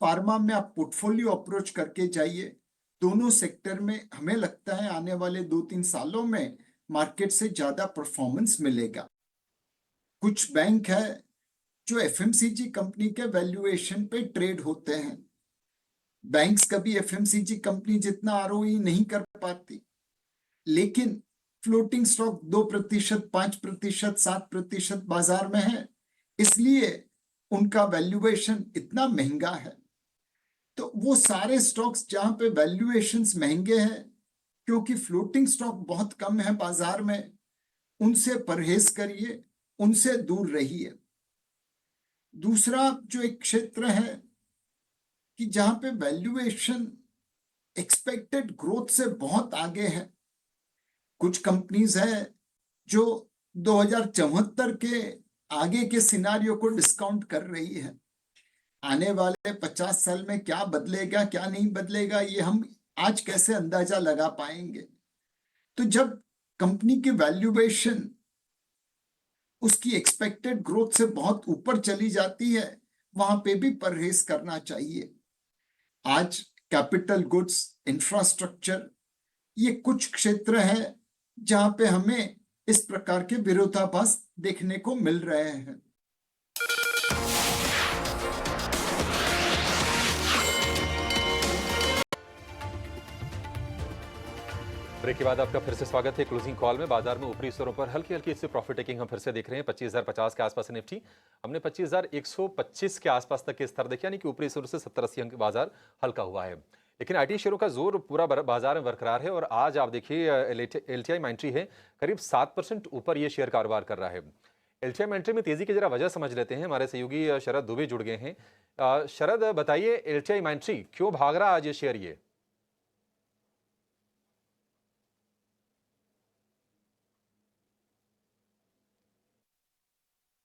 फार्मा में आप पोर्टफोलियो अप्रोच करके जाइए। दोनों सेक्टर में हमें लगता है आने वाले 2-3 सालों में मार्केट से ज्यादा परफॉर्मेंस मिलेगा। कुछ बैंक है जो एफएमसीजी कंपनी के वैल्यूएशन पे ट्रेड होते हैं। बैंक्स कभी एफएमसीजी कंपनी जितना आरओई नहीं कर पाती, लेकिन फ्लोटिंग स्टॉक 2%, 5%, 7% बाजार में है, इसलिए उनका वैल्यूएशन इतना महंगा है। तो वो सारे स्टॉक्स जहां पे वैल्यूएशंस महंगे हैं क्योंकि फ्लोटिंग स्टॉक बहुत कम है बाजार में, उनसे परहेज करिए, उनसे दूर रहिए। दूसरा जो एक क्षेत्र है कि जहां पे वैल्यूएशन एक्सपेक्टेड ग्रोथ से बहुत आगे है। कुछ कंपनीज है जो 2074 के आगे के सिनारियो को डिस्काउंट कर रही है। आने वाले 50 साल में क्या बदलेगा क्या नहीं बदलेगा ये हम आज कैसे अंदाजा लगा पाएंगे। तो जब कंपनी की वैल्यूएशन उसकी एक्सपेक्टेड ग्रोथ से बहुत ऊपर चली जाती है, वहां पे भी परहेज करना चाहिए। आज कैपिटल गुड्स, इंफ्रास्ट्रक्चर, ये कुछ क्षेत्र है जहां पे हमें इस प्रकार के विरोधाभास देखने को मिल रहे हैं। ब्रेक के बाद आपका फिर से स्वागत है क्लोजिंग कॉल में। बाजार में ऊपरी स्तरों पर हल्की हल्की इससे प्रॉफिट टेकिंग हम फिर से देख रहे हैं। 25,050 के आसपास निफ्टी, हमने 25,125 के आसपास तक के स्तर देखे, यानी कि ऊपरी स्तरों से 70-80 अंक बाजार हल्का हुआ है। लेकिन आईटी शेयरों का जोर पूरा बाजार में बरकरार है और आज आप देखिए एलटीआई माइंट्री है करीब 7% ऊपर ये शेयर कारोबार कर रहा है। एलटीआई माइंट्री में तेजी की जरा वजह समझ लेते हैं। हमारे सहयोगी शरद दुबे जुड़ गए हैं। शरद, बताइए एलटीआई माइंट्री क्यों भाग रहा आज ये शेयर? ये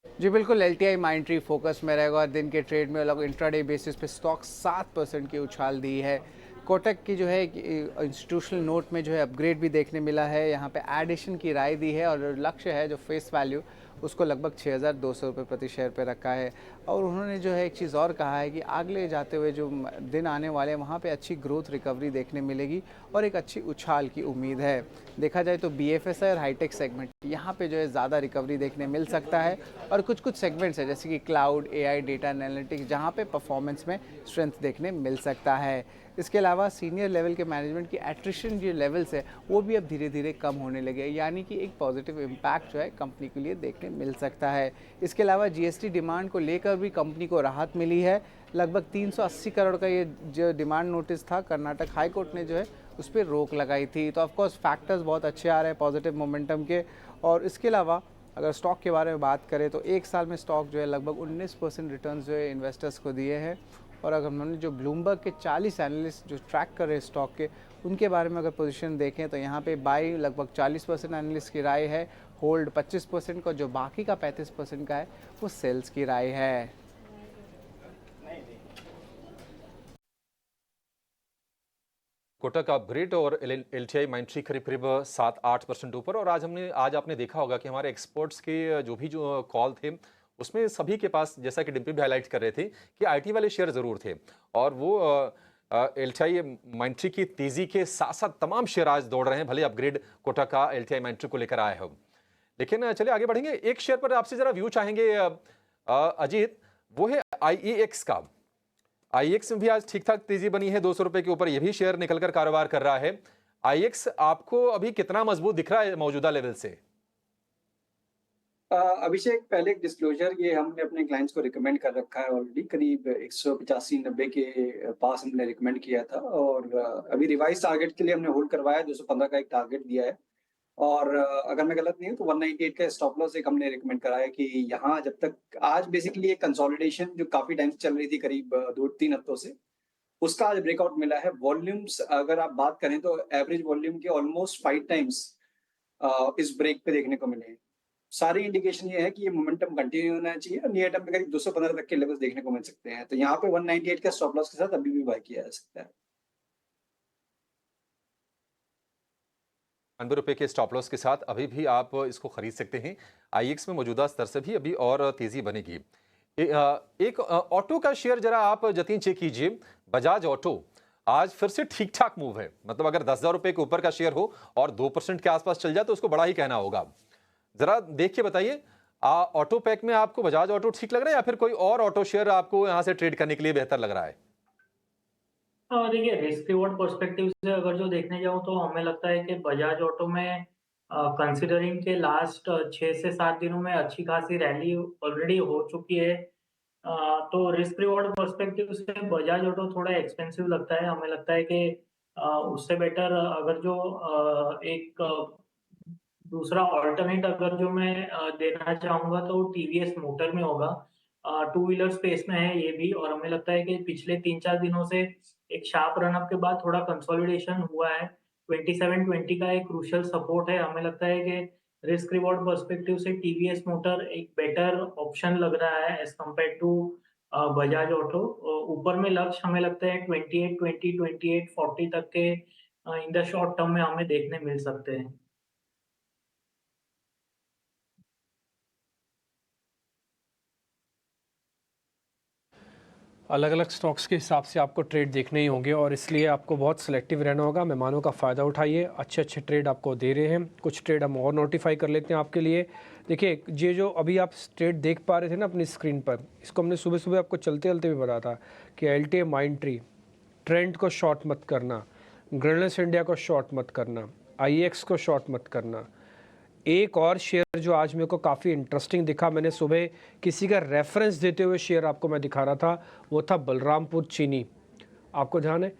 जी बिल्कुल, एलटीआई माइंट्री फोकस में रहेगा। दिन के ट्रेड में अलग इंट्राडे बेसिस पे स्टॉक 7% की उछाल दी है। कोटक की जो है इंस्टीट्यूशनल नोट में जो है अपग्रेड भी देखने मिला है। यहाँ पे एडिशन की राय दी है और लक्ष्य है जो फेस वैल्यू उसको लगभग 6,200 रुपये प्रति शेयर पे रखा है। और उन्होंने जो है एक चीज़ और कहा है कि आगे जाते हुए जो दिन आने वाले हैं वहाँ पे अच्छी ग्रोथ रिकवरी देखने मिलेगी और एक अच्छी उछाल की उम्मीद है। देखा जाए तो BFSI और हाईटेक सेगमेंट यहाँ पे जो है ज़्यादा रिकवरी देखने मिल सकता है और कुछ सेगमेंट्स है जैसे कि क्लाउड, AI, डेटा एनालिटिक्स जहाँ पे परफॉर्मेंस में स्ट्रेंथ देखने मिल सकता है। इसके अलावा सीनियर लेवल के मैनेजमेंट की एट्रिशन जो लेवल्स है वो भी अब धीरे धीरे कम होने लगे, यानी कि एक पॉजिटिव इम्पैक्ट जो है कंपनी के लिए देखने मिल सकता है। इसके अलावा GST डिमांड को लेकर भी कंपनी को राहत मिली है। लगभग 380 करोड़ का ये जो डिमांड नोटिस था, कर्नाटक हाई कोर्ट ने जो है उस पर रोक लगाई थी। तो ऑफकोर्स फैक्टर्स बहुत अच्छे आ रहे हैं पॉजिटिव मोमेंटम के। और इसके अलावा अगर स्टॉक के बारे में बात करें तो एक साल में स्टॉक जो है लगभग 19% रिटर्न जो है इन्वेस्टर्स को दिए हैं। और अगर हमने जो ब्लूमबर्ग के 40 एनालिस्ट जो ट्रैक कर रहे हैं स्टॉक के, उनके बारे में अगर पोजीशन देखें तो यहाँ पे बाई लगभग 40% एनालिस्ट की राय है, होल्ड 25% का, जो बाकी का 35% का है वो सेल्स की राय है। कोटक अपग्रेड और LTI माइंट्री करीब 7-8% ऊपर। और आज आपने देखा होगा कि हमारे एक्सपर्ट्स के जो कॉल थे उसमें सभी के पास, जैसा कि डिम्पल भी हाईलाइट कर रहे थे, कि IT वाले शेयर ज़रूर थे और वो LTI माइंट्री की तेज़ी के साथ साथ तमाम शेयर आज दौड़ रहे हैं, भले अपग्रेड कोटक का LTI माइंट्री को लेकर आए हो। लेकिन चलिए आगे बढ़ेंगे। एक शेयर पर आपसे ज़रा व्यू चाहेंगे अजीत, वो है IEX का। IEX में भी आज ठीक ठाक तेज़ी बनी है, 200 रुपये के ऊपर ये भी शेयर निकलकर कारोबार कर रहा है। IEX आपको अभी कितना मजबूत दिख रहा है मौजूदा लेवल से? अभिषेक, पहले एक डिस्क्लोजर, ये हमने अपने क्लाइंट्स को रिकमेंड कर रखा है ऑलरेडी, करीब 185-90 के पास हमने रिकमेंड किया था। और अभी रिवाइज टारगेट के लिए हमने होल्ड करवाया, 215 का एक टारगेट दिया है। और अगर मैं गलत नहीं हूँ तो 198 का स्टॉप लॉस एक हमने रिकमेंड कराया कि यहाँ जब तक आज बेसिकली एक कंसोलिडेशन जो काफी टाइम से चल रही थी, करीब 2-3 हफ्तों से, उसका आज ब्रेकआउट मिला है। वॉल्यूम्स अगर आप बात करें तो एवरेज वॉल्यूम के ऑलमोस्ट 5 टाइम्स इस ब्रेक पे देखने को मिले हैं। सारी इंडिकेशन ये है कि ये मोमेंटम कंटिन्यू होना चाहिए और नियर टर्म में करीब 215 तक के लेवल्स देखने को मिल सकते हैं। तो यहाँ पे 198 का स्टॉप लॉस के साथ अभी भी बाय किया जा सकता है। 90 रुपये के स्टॉप लॉस के साथ अभी भी आप इसको खरीद सकते हैं। IEX में मौजूदा स्तर से भी अभी और तेजी बनेगी। एक ऑटो का शेयर जरा आप जतीन चेक कीजिए, बजाज ऑटो आज फिर से ठीक ठाक मूव है। मतलब अगर 10,000 रुपये के ऊपर का शेयर हो और 2% के आसपास चल जाए तो उसको बड़ा ही कहना होगा। जरा देख के बताइए, ऑटो पैक में आपको बजाज ऑटो ठीक लग रहा है या फिर कोई और ऑटो शेयर आपको यहां से ट्रेड करने के लिए बेहतर लग रहा है? देखिए, रिस्क रिवॉर्ड पर्सपेक्टिव से अगर जो देखने जाऊँ तो हमें लगता है कि बजाज ऑटो में कंसीडरिंग के लास्ट 6 से 7 दिनों में अच्छी खासी रैली ऑलरेडी हो चुकी है। तो रिस्क रिवॉर्ड पर्सपेक्टिव से बजाज ऑटो थोड़ा एक्सपेंसिव लगता है। हमें लगता है कि उससे बेटर अगर जो एक दूसरा ऑल्टरनेट अगर जो मैं देना चाहूँगा तो टीवीएस मोटर में होगा। टू व्हीलर स्पेस में है ये भी, और हमें लगता है कि पिछले 3-4 दिनों से एक शार्प रन अप के बाद थोड़ा कंसोलिडेशन हुआ है। 2720 का एक क्रूशियल सपोर्ट है। हमें लगता है कि रिस्क रिवॉर्ड पर्सपेक्टिव से टीवीएस मोटर एक बेटर ऑप्शन लग रहा है as compare to Bajaj auto. ऊपर में लक्ष्य हमें लगता है 2820, 2840 तक के इन द शॉर्ट टर्म में हमें देखने मिल सकते हैं। अलग अलग स्टॉक्स के हिसाब से आपको ट्रेड देखने ही होंगे और इसलिए आपको बहुत सिलेक्टिव रहना होगा। मेहमानों का फ़ायदा उठाइए, अच्छे अच्छे ट्रेड आपको दे रहे हैं। कुछ ट्रेड हम और नोटिफाई कर लेते हैं आपके लिए। देखिए, ये जो अभी आप ट्रेड देख पा रहे थे ना अपनी स्क्रीन पर, इसको हमने सुबह सुबह आपको चलते चलते भी बताया था कि LTI माइंट्री ट्रेंड को शॉर्ट मत करना, ग्रेनल्स इंडिया को शॉर्ट मत करना, IEX को शॉर्ट मत करना। एक और शेयर जो आज मेरे को काफ़ी इंटरेस्टिंग दिखा, मैंने सुबह किसी का रेफरेंस देते हुए शेयर आपको मैं दिखा रहा था, वो था बलरामपुर चीनी। आपको ध्यान है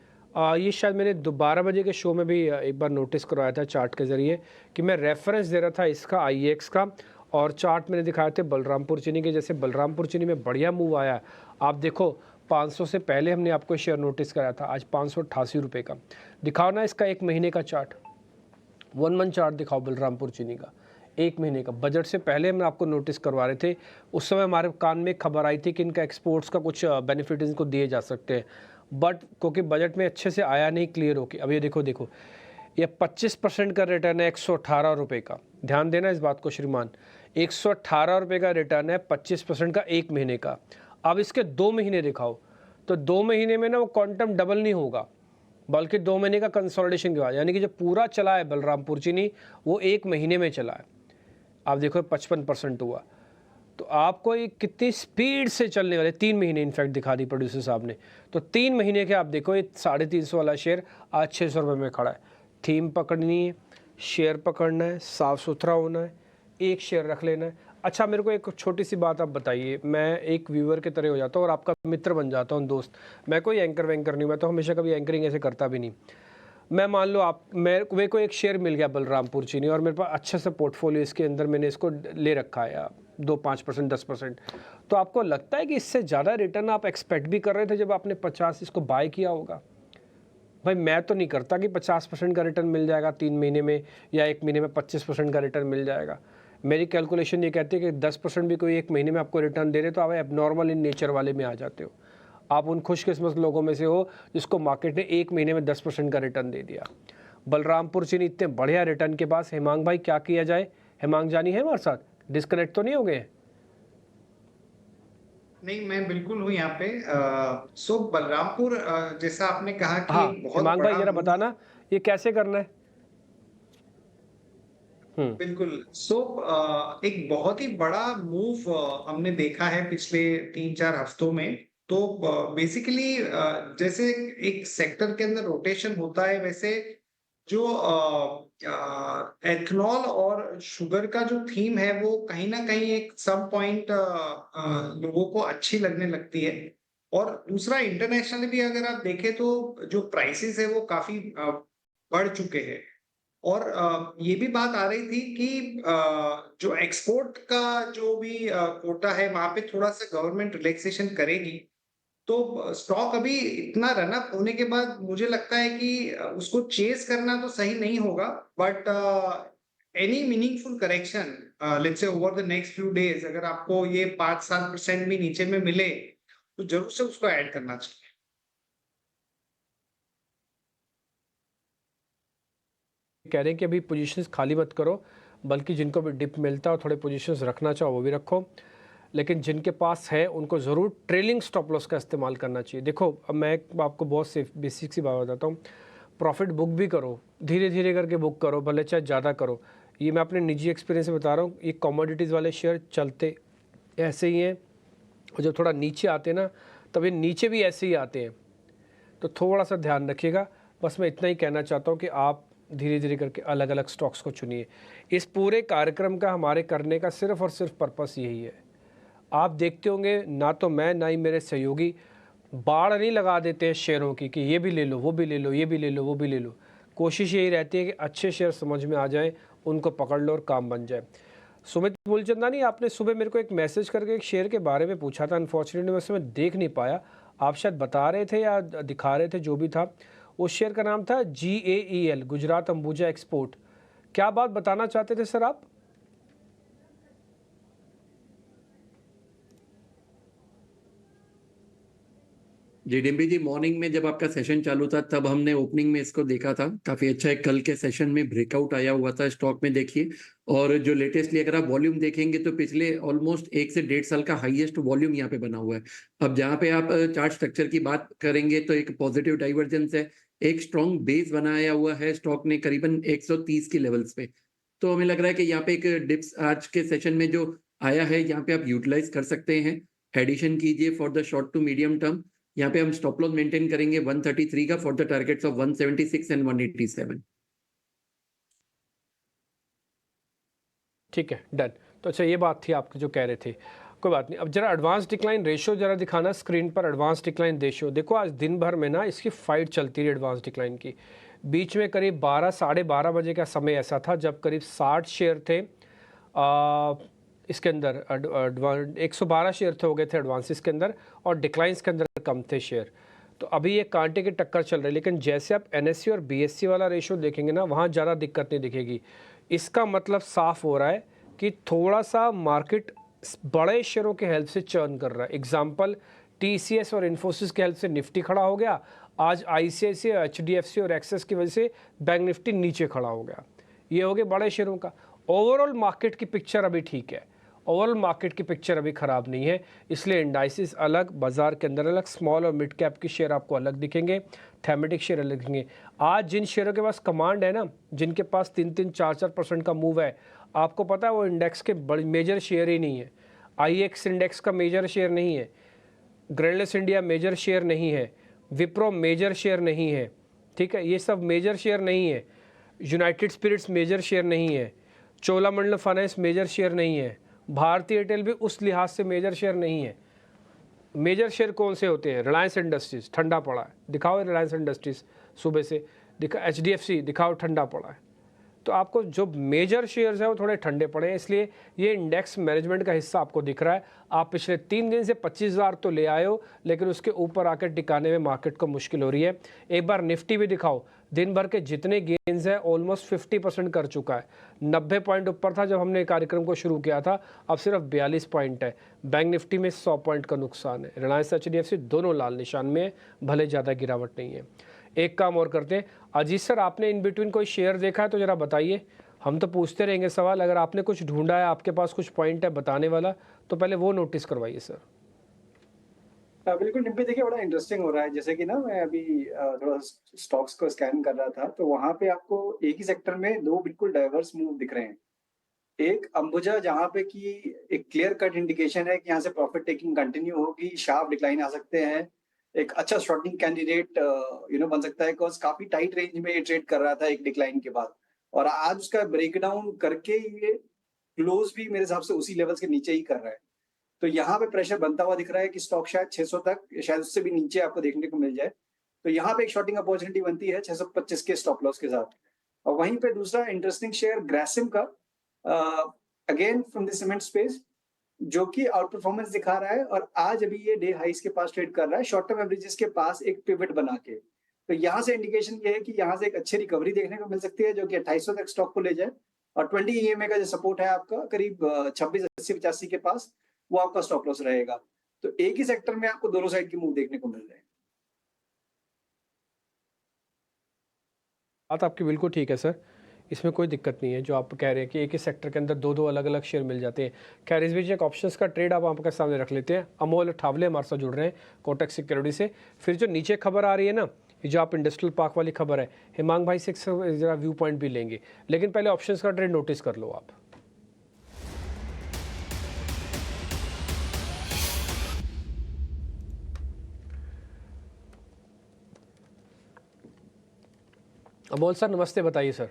ये शायद मैंने 12 बजे के शो में भी एक बार नोटिस करवाया था चार्ट के ज़रिए कि मैं रेफरेंस दे रहा था इसका IEX का, और चार्ट मैंने दिखाए थे बलरामपुर चीनी के। जैसे बलरामपुर चीनी में बढ़िया मूव आया, आप देखो 500 से पहले हमने आपको शेयर नोटिस कराया था, आज 588 रुपये का। दिखाओ ना इसका 1 महीने का चार्ट, 1 मंथ चार्ट दिखाओ बलरामपुर चीनी का 1 महीने का। बजट से पहले हम आपको नोटिस करवा रहे थे, उस समय हमारे कान में खबर आई थी कि इनका एक्सपोर्ट्स का कुछ बेनिफिट इनको दिए जा सकते हैं, बट क्योंकि बजट में अच्छे से आया नहीं क्लियर होके। अब ये देखो ये 25% का रिटर्न है 118 रुपये का। ध्यान देना इस बात को श्रीमान, 118 रुपये का रिटर्न है, 25% का 1 महीने का। अब इसके 2 महीने दिखाओ, तो 2 महीने में ना वो क्वांटम डबल नहीं होगा, बल्कि 2 महीने का कंसोलिडेशन के बाद, यानी कि जो पूरा चला है बलरामपुर चीनी वो 1 महीने में चला है। आप देखो 55% हुआ, तो आपको ये कितनी स्पीड से चलने वाले 3 महीने इनफैक्ट दिखा दी प्रोड्यूसर साहब ने। तो 3 महीने के आप देखो, ये 350 वाला शेयर आज 600 रुपये में खड़ा है। थीम पकड़नी है, शेयर पकड़ना है, साफ़ सुथरा होना है, एक शेयर रख लेना है। अच्छा, मेरे को एक छोटी सी बात आप बताइए, मैं एक व्यूअर की तरह हो जाता हूँ और आपका मित्र बन जाता हूँ, दोस्त। मैं कोई एंकर वैंकर नहीं, मैं तो हमेशा कभी एंकरिंग ऐसे करता भी नहीं। मैं मान लो आप मेरे को एक शेयर मिल गया बलरामपुर चीनी और मेरे पास अच्छे से पोर्टफोलियो इसके अंदर मैंने इसको ले रखा है 2-5%, 10%, तो आपको लगता है कि इससे ज़्यादा रिटर्न आप एक्सपेक्ट भी कर रहे थे जब आपने 50 इसको बाय किया होगा? भाई मैं तो नहीं करता कि 50% का रिटर्न मिल जाएगा 3 महीने में या 1 महीने में 25% का रिटर्न मिल जाएगा। मेरी कैलकुलेशन ये कहती है कि 10% भी कोई 1 महीने में आपको रिटर्न दे रहे तो आप एबनॉर्मल इन नेचर वाले में आ जाते हो। आप उन खुशकिस्मत लोगों में से हो जिसको मार्केट ने 1 महीने में 10% का रिटर्न दे दिया। बलरामपुर चीनी इतने बढ़िया रिटर्न के पास, हेमांग भाई क्या किया जाए? हेमांग जानी है हमारे साथ, डिस्कनेक्ट तो नहीं हो गए? नहीं, मैं बिल्कुल हूँ यहाँ पे। सो बलरामपुर, जैसा आपने कहा कि हाँ, बहुत हेमांग भाई बड़ा जरा move- बताना ये कैसे करना है। बिल्कुल। सो एक बहुत ही बड़ा मूव हमने देखा है पिछले 3-4 हफ्तों में। तो बेसिकली जैसे एक सेक्टर के अंदर रोटेशन होता है, वैसे जो एथनॉल और शुगर का जो थीम है वो कहीं ना कहीं एक सम पॉइंट लोगों को अच्छी लगने लगती है। और दूसरा, इंटरनेशनली भी अगर आप देखें तो जो प्राइसेस है वो काफी बढ़ चुके हैं। और ये भी बात आ रही थी कि जो एक्सपोर्ट का जो भी कोटा है वहां पे थोड़ा सा गवर्नमेंट रिलैक्सेशन करेगी। तो स्टॉक अभी इतना रन अप होने के बाद मुझे लगता है कि उसको चेस करना तो सही नहीं होगा, but any meaningful correction let's say over the next few days, अगर आपको ये 5-7% भी नीचे में मिले तो जरूर से उसको ऐड करना चाहिए। कह रहे हैं कि अभी पोजीशंस खाली मत करो, बल्कि जिनको भी डिप मिलता है और थोड़े पोजीशंस रखना चाहो वो भी रखो, लेकिन जिनके पास है उनको ज़रूर ट्रेलिंग स्टॉप लॉस का इस्तेमाल करना चाहिए। देखो, अब मैं आपको बहुत सेफ बेसिक सी बात बताता हूँ, प्रॉफिट बुक भी करो, धीरे धीरे करके बुक करो, भले चाहे ज़्यादा करो। ये मैं अपने निजी एक्सपीरियंस से बता रहा हूँ। ये कमोडिटीज़ वाले शेयर चलते ऐसे ही हैं, और जब थोड़ा नीचे आते हैं ना, तब ये नीचे भी ऐसे ही आते हैं। तो थोड़ा सा ध्यान रखिएगा। बस मैं इतना ही कहना चाहता हूँ कि आप धीरे धीरे करके अलग अलग स्टॉक्स को चुनिए। इस पूरे कार्यक्रम का हमारे करने का सिर्फ और सिर्फ पर्पस यही है। आप देखते होंगे, ना तो मैं ना ही मेरे सहयोगी बाढ़ नहीं लगा देते हैं शेयरों की कि ये भी ले लो, वो भी ले लो, ये भी ले लो, वो भी ले लो। कोशिश यही रहती है कि अच्छे शेयर समझ में आ जाएं, उनको पकड़ लो और काम बन जाए। सुमित मूलचंदानी, आपने सुबह मेरे को एक मैसेज करके एक शेयर के बारे में पूछा था, अनफॉर्चुनेटली मैं उसमें देख नहीं पाया। आप शायद बता रहे थे या दिखा रहे थे, जो भी था। उस शेयर का नाम था GAEL, गुजरात अंबुजा एक्सपोर्ट। क्या बात बताना चाहते थे सर आप? जी डिम्पी जी, मॉर्निंग में जब आपका सेशन चालू था तब हमने ओपनिंग में इसको देखा था, काफी अच्छा है। कल के सेशन में ब्रेकआउट आया हुआ था स्टॉक में, देखिए। और जो लेटेस्टली अगर आप वॉल्यूम देखेंगे तो पिछले ऑलमोस्ट 1 से 1.5 साल का हाईएस्ट वॉल्यूम यहाँ पे बना हुआ है। अब जहाँ पे आप चार्ट स्ट्रक्चर की बात करेंगे तो एक पॉजिटिव डाइवर्जेंस है, एक स्ट्रॉन्ग बेस बनाया हुआ है स्टॉक ने करीबन 130 के लेवल्स पे। तो हमें लग रहा है कि यहाँ पे एक डिप्स आज के सेशन में जो आया है, यहाँ पे आप यूटिलाइज कर सकते हैं, एडिशन कीजिए for the short to medium term. यहाँ पे हम स्टॉप लॉस मेंटेन करेंगे 133 का for the targets of 176 and 187। ठीक है, डन। तो अच्छा, ये बात थी आपके जो कह रहे थे, कोई बात नहीं। अब जरा एडवांस डिक्लाइन रेशियो जरा दिखाना स्क्रीन पर। एडवांस डिक्लाइन रेशियो देखो, आज दिन भर में ना इसकी फाइट चलती रही एडवांस डिक्लाइन की। बीच में करीब 12 साढ़े 12 बजे का समय ऐसा था जब करीब 60 शेयर थे इसके अंदर, 112 शेयर थे हो गए थे एडवांसेस के अंदर, और डिक्लाइंस के अंदर कम थे शेयर। तो अभी ये कांटे की टक्कर चल रही है। लेकिन जैसे आप NSE और BSE वाला रेशियो देखेंगे ना, वहाँ ज़्यादा दिक्कत नहीं दिखेगी। इसका मतलब साफ हो रहा है कि थोड़ा सा मार्केट बड़े शेयरों के हेल्प से चर्न कर रहा है। एग्जाम्पल, TCS और इन्फोसिस के हेल्प से निफ्टी खड़ा हो गया। आज ICICI, HDFC और एक्सिस की वजह से बैंक निफ्टी नीचे खड़ा हो गया। ये हो गए बड़े शेयरों का। ओवरऑल मार्केट की पिक्चर अभी ठीक है, ओवरऑल मार्केट की पिक्चर अभी ख़राब नहीं है, इसलिए इंडाइसिस अलग, बाजार के अंदर अलग, स्मॉल और मिड कैप के शेयर आपको अलग दिखेंगे, थैमेटिक शेयर अलग दिखेंगे। आज जिन शेयरों के पास कमांड है ना, जिनके पास 3-3, 4-4% का मूव है, आपको पता है वो इंडेक्स के बड़े मेजर शेयर ही नहीं है। IEX इंडेक्स का मेजर शेयर नहीं है, ग्रैनुलस इंडिया मेजर शेयर नहीं है, विप्रो मेजर शेयर नहीं है, ठीक है, ये सब मेजर शेयर नहीं है। यूनाइटेड स्पिरिट्स मेजर शेयर नहीं है, चोलामंडलम फाइनेंस मेजर शेयर नहीं है, भारतीय एयरटेल भी उस लिहाज से मेजर शेयर नहीं है। मेजर शेयर कौन से होते हैं? रिलायंस इंडस्ट्रीज ठंडा पड़ा है, दिखाओ रिलायंस इंडस्ट्रीज सुबह से, दिखा HDFC दिखाओ ठंडा पड़ा है। तो आपको जो मेजर शेयर्स हैं वो थोड़े ठंडे पड़े हैं, इसलिए ये इंडेक्स मैनेजमेंट का हिस्सा आपको दिख रहा है। आप पिछले 3 दिन से 25,000 तो ले आए हो, लेकिन उसके ऊपर आकर टिकाने में मार्केट को मुश्किल हो रही है। एक बार निफ्टी भी दिखाओ, दिन भर के जितने गेन्स हैं ऑलमोस्ट 50% कर चुका है। 90 पॉइंट ऊपर था जब हमने कार्यक्रम को शुरू किया था, अब सिर्फ 42 पॉइंट है। बैंक निफ्टी में 100 पॉइंट का नुकसान है। रिलायंस HDFC दोनों लाल निशान में है, भले ज़्यादा गिरावट नहीं है। एक काम और करते हैं, अजीत सर आपने इन बिटवीन कोई शेयर देखा है तो ज़रा बताइए, हम तो पूछते रहेंगे सवाल, अगर आपने कुछ ढूंढा है, आपके पास कुछ पॉइंट है बताने वाला, तो पहले वो नोटिस करवाइए सर। बिल्कुल निफ्टी देखिए बड़ा इंटरेस्टिंग हो रहा है। जैसे कि ना मैं अभी थोड़ा स्टॉक्स को स्कैन कर रहा था, तो वहां पे आपको एक ही सेक्टर में 2 बिल्कुल डाइवर्स मूव दिख रहे हैं। एक अंबुजा जहां पे कि एक क्लियर कट इंडिकेशन है कि यहाँ से प्रॉफिट टेकिंग कंटिन्यू होगी, शार्प डिक्लाइन आ सकते हैं, एक अच्छा शॉर्टिंग कैंडिडेट बन सकता है, बिकॉज काफी टाइट रेंज में ये ट्रेड कर रहा था एक डिक्लाइन के बाद, और आज उसका ब्रेकडाउन करके ये क्लोज भी मेरे हिसाब से उसी लेवल्स के नीचे ही कर रहा है। तो यहाँ पे प्रेशर बनता हुआ दिख रहा है कि स्टॉक शायद 600 तक, शायद उससे भी नीचे आपको देखने को मिल जाए। तो यहाँ पे एक शॉर्टिंग अपॉर्चुनिटी बनती है 625 के स्टॉप लॉस के साथ। और वहीं पे दूसरा इंटरेस्टिंग शेयर ग्रासिम का, again from the cement space, जो कि आउट परफॉर्मेंस दिखा रहा है, और आज अभी ये डे हाइस के पास ट्रेड कर रहा है, शॉर्ट टर्म एवरेजेस के पास एक पिवट बना के। तो यहाँ से इंडिकेशन ये है कि यहाँ से एक अच्छी रिकवरी देखने को मिल सकती है, जो कि 2800 तक स्टॉक को ले जाए, और 20 EMA का जो सपोर्ट है आपका करीब 2680-85 के पास, वो आपका स्टॉप लॉस रहेगा। तो एक ही सेक्टर में आपको दोनों साइड की मूव देखने को मिल रहे हैं। बात आपकी बिल्कुल ठीक है सर, इसमें कोई दिक्कत नहीं है जो आप कह रहे हैं कि एक ही सेक्टर के अंदर 2-2 अलग-अलग शेयर मिल जाते हैं। खैर इस बीच एक ऑप्शंस का ट्रेड आप आपके सामने रख लेते हैं। अमोल ठावले हमारे साथ जुड़ रहे हैं कोटक सिक्योरिटी से। फिर जो नीचे खबर आ रही है ना, ये जो आप इंडस्ट्रियल पार्क वाली खबर है, हिमांग भाई से ज़रा व्यू पॉइंट भी लेंगे, लेकिन पहले ऑप्शंस का ट्रेड नोटिस कर लो आप। अमोल सर नमस्ते, बताइए सर।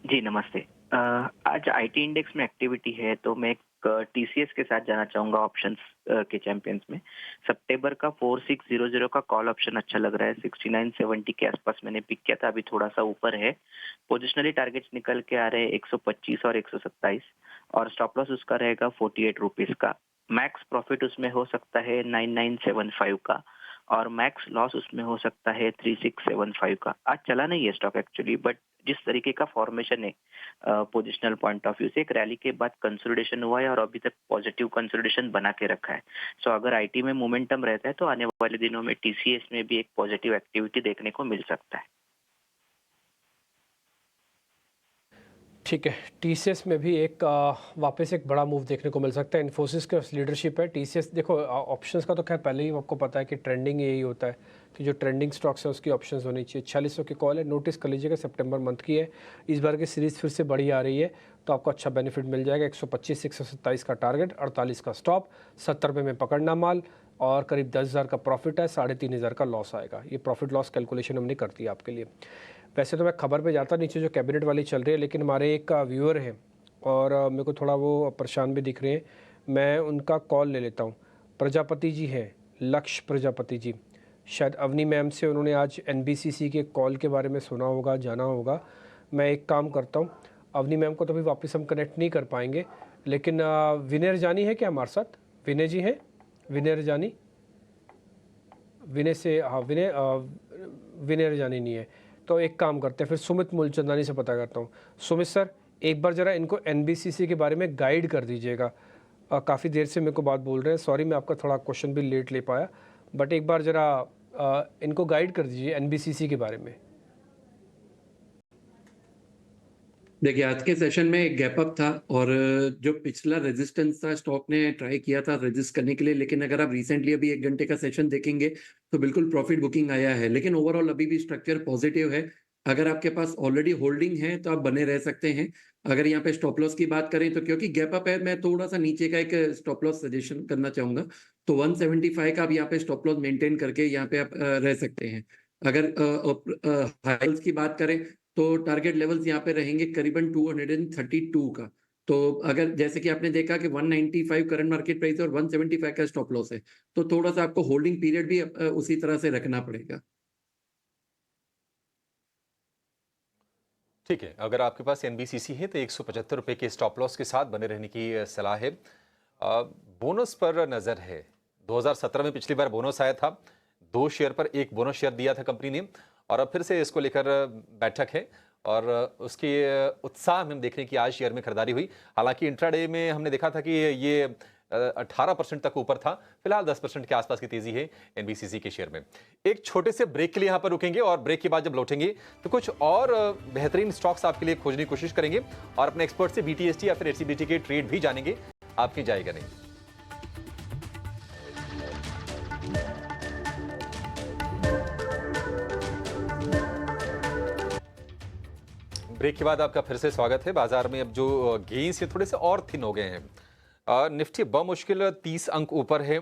जी नमस्ते। आज आईटी इंडेक्स में एक्टिविटी है, तो मैं टीसीएस के साथ जाना चाहूंगा ऑप्शंस के चैंपियंस में। सितंबर का 4600 का कॉल ऑप्शन अच्छा लग रहा है, 6970 के आसपास मैंने पिक किया था, अभी थोड़ा सा ऊपर है। पोजिशनली टारगेट्स निकल के आ रहे हैं 125 और 127, और स्टॉप लॉस उसका रहेगा 48 रुपीज का। मैक्स प्रॉफिट उसमें हो सकता है 9975 का, और मैक्स लॉस उसमें हो सकता है 3675 का। आज चला नहीं है स्टॉक एक्चुअली, बट जिस तरीके का फॉर्मेशन है पोजिशनल पॉइंट ऑफ व्यू से, एक रैली के बाद कंसोलिडेशन हुआ है और अभी तक पॉजिटिव कंसोलिडेशन बना के रखा है। सो अगर आईटी में मोमेंटम रहता है तो आने वाले दिनों में टीसीएस में भी एक पॉजिटिव एक्टिविटी देखने को मिल सकता है। ठीक है, टीसीएस में भी एक वापस एक बड़ा मूव देखने को मिल सकता है। इन्फोसिस का लीडरशिप है। टीसीएस देखो ऑप्शंस का तो खैर पहले ही आपको पता है कि ट्रेंडिंग यही होता है कि जो ट्रेंडिंग स्टॉक्स है उसकी ऑप्शंस होनी चाहिए। 4600 की कॉल है, नोटिस कर लीजिएगा, सितंबर मंथ की है। इस बार की सीरीज़ फिर से बड़ी आ रही है तो आपको अच्छा बेनिफिट मिल जाएगा। 125 से 127 का टारगेट, 48 का स्टॉप, 70 रुपये में पकड़ना माल, और करीब 10,000 का प्रॉफिट है, 3500 का लॉस आएगा। ये प्रॉफिट लॉस कैलकुलेशन हमने कर दी आपके लिए। वैसे तो मैं खबर पे जाता नीचे जो कैबिनेट वाली चल रही है, लेकिन हमारे एक व्यूअर हैं और मेरे को थोड़ा वो परेशान भी दिख रहे हैं, मैं उनका कॉल ले लेता हूँ। प्रजापति जी हैं, लक्ष्य प्रजापति जी, शायद अवनी मैम से उन्होंने आज एनबीसीसी के कॉल के बारे में सुना होगा, जाना होगा। मैं एक काम करता हूँ, अवनी मैम को तो अभी वापस हम कनेक्ट नहीं कर पाएंगे, लेकिन विनय रजानी है क्या हमारे साथ? विनय जी हैं, विनय रजानी, विनय से, हाँ विनय रजानी नहीं है, तो एक काम करते हैं फिर सुमित मूलचंदानी से पता करता हूँ। सुमित सर एक बार ज़रा इनको एनबीसीसी के बारे में गाइड कर दीजिएगा। काफ़ी देर से मेरे को बात बोल रहे हैं, सॉरी मैं आपका थोड़ा क्वेश्चन भी लेट ले पाया, बट एक बार ज़रा इनको गाइड कर दीजिए एनबीसीसी के बारे में। देखिए, आज के सेशन में एक गैप अप था और जो पिछला रेजिस्टेंस था स्टॉक ने ट्राई किया था रेजिस्ट करने के लिए, लेकिन अगर आप रिसेंटली अभी 1 घंटे का सेशन देखेंगे तो बिल्कुल प्रॉफिट बुकिंग आया है। लेकिन ओवरऑल अभी भी स्ट्रक्चर पॉजिटिव है। अगर आपके पास ऑलरेडी होल्डिंग है तो आप बने रह सकते हैं। अगर यहाँ पे स्टॉप लॉस की बात करें तो क्योंकि गैप अप है, मैं थोड़ा-सा नीचे का एक स्टॉप लॉस सजेशन करना चाहूँगा। तो 175 का आप यहाँ पे स्टॉप लॉस मेंटेन करके यहाँ पे आप रह सकते हैं। अगर हाइल्स की बात करें तो टारगेट लेवल्स यहाँ पे रहेंगे करीबन 232 का। तो अगर जैसे कि आपने देखा कि 195 करंट मार्केट प्राइस और 175 का स्टॉप लॉस है, तो थोड़ा-सा आपको होल्डिंग पीरियड भी उसी तरह से रखना पड़ेगा। ठीक है, अगर आपके पास एनबीसीसी है तो 175 रुपए के स्टॉप लॉस के साथ बने रहने की सलाह है। बोनस पर नजर है। 2017 में पिछली बार बोनस आया था, 2 शेयर पर 1 बोनस शेयर दिया था कंपनी ने, और अब फिर से इसको लेकर बैठक है और उसके उत्साह में हम देख रहे हैं कि आज शेयर में खरीदारी हुई। हालांकि इंट्राडे में हमने देखा था कि ये 18% तक ऊपर था। फिलहाल 10% के आसपास की तेजी है एनबीसीसी के शेयर में। एक छोटे से ब्रेक के लिए यहां पर रुकेंगे और ब्रेक के बाद जब लौटेंगे तो कुछ और बेहतरीन स्टॉक्स आपके लिए खोजने की कोशिश करेंगे और अपने एक्सपर्ट से बीटीएसटी या फिर एचसीबीटी के ट्रेड भी जानेंगे। आपकी जाएगा नहीं। ब्रेक के बाद आपका फिर से स्वागत है। बाजार में अब जो गेन्स है थोड़े से और थिन हो गए हैं। निफ्टी बमुश्किल 30 अंक ऊपर है,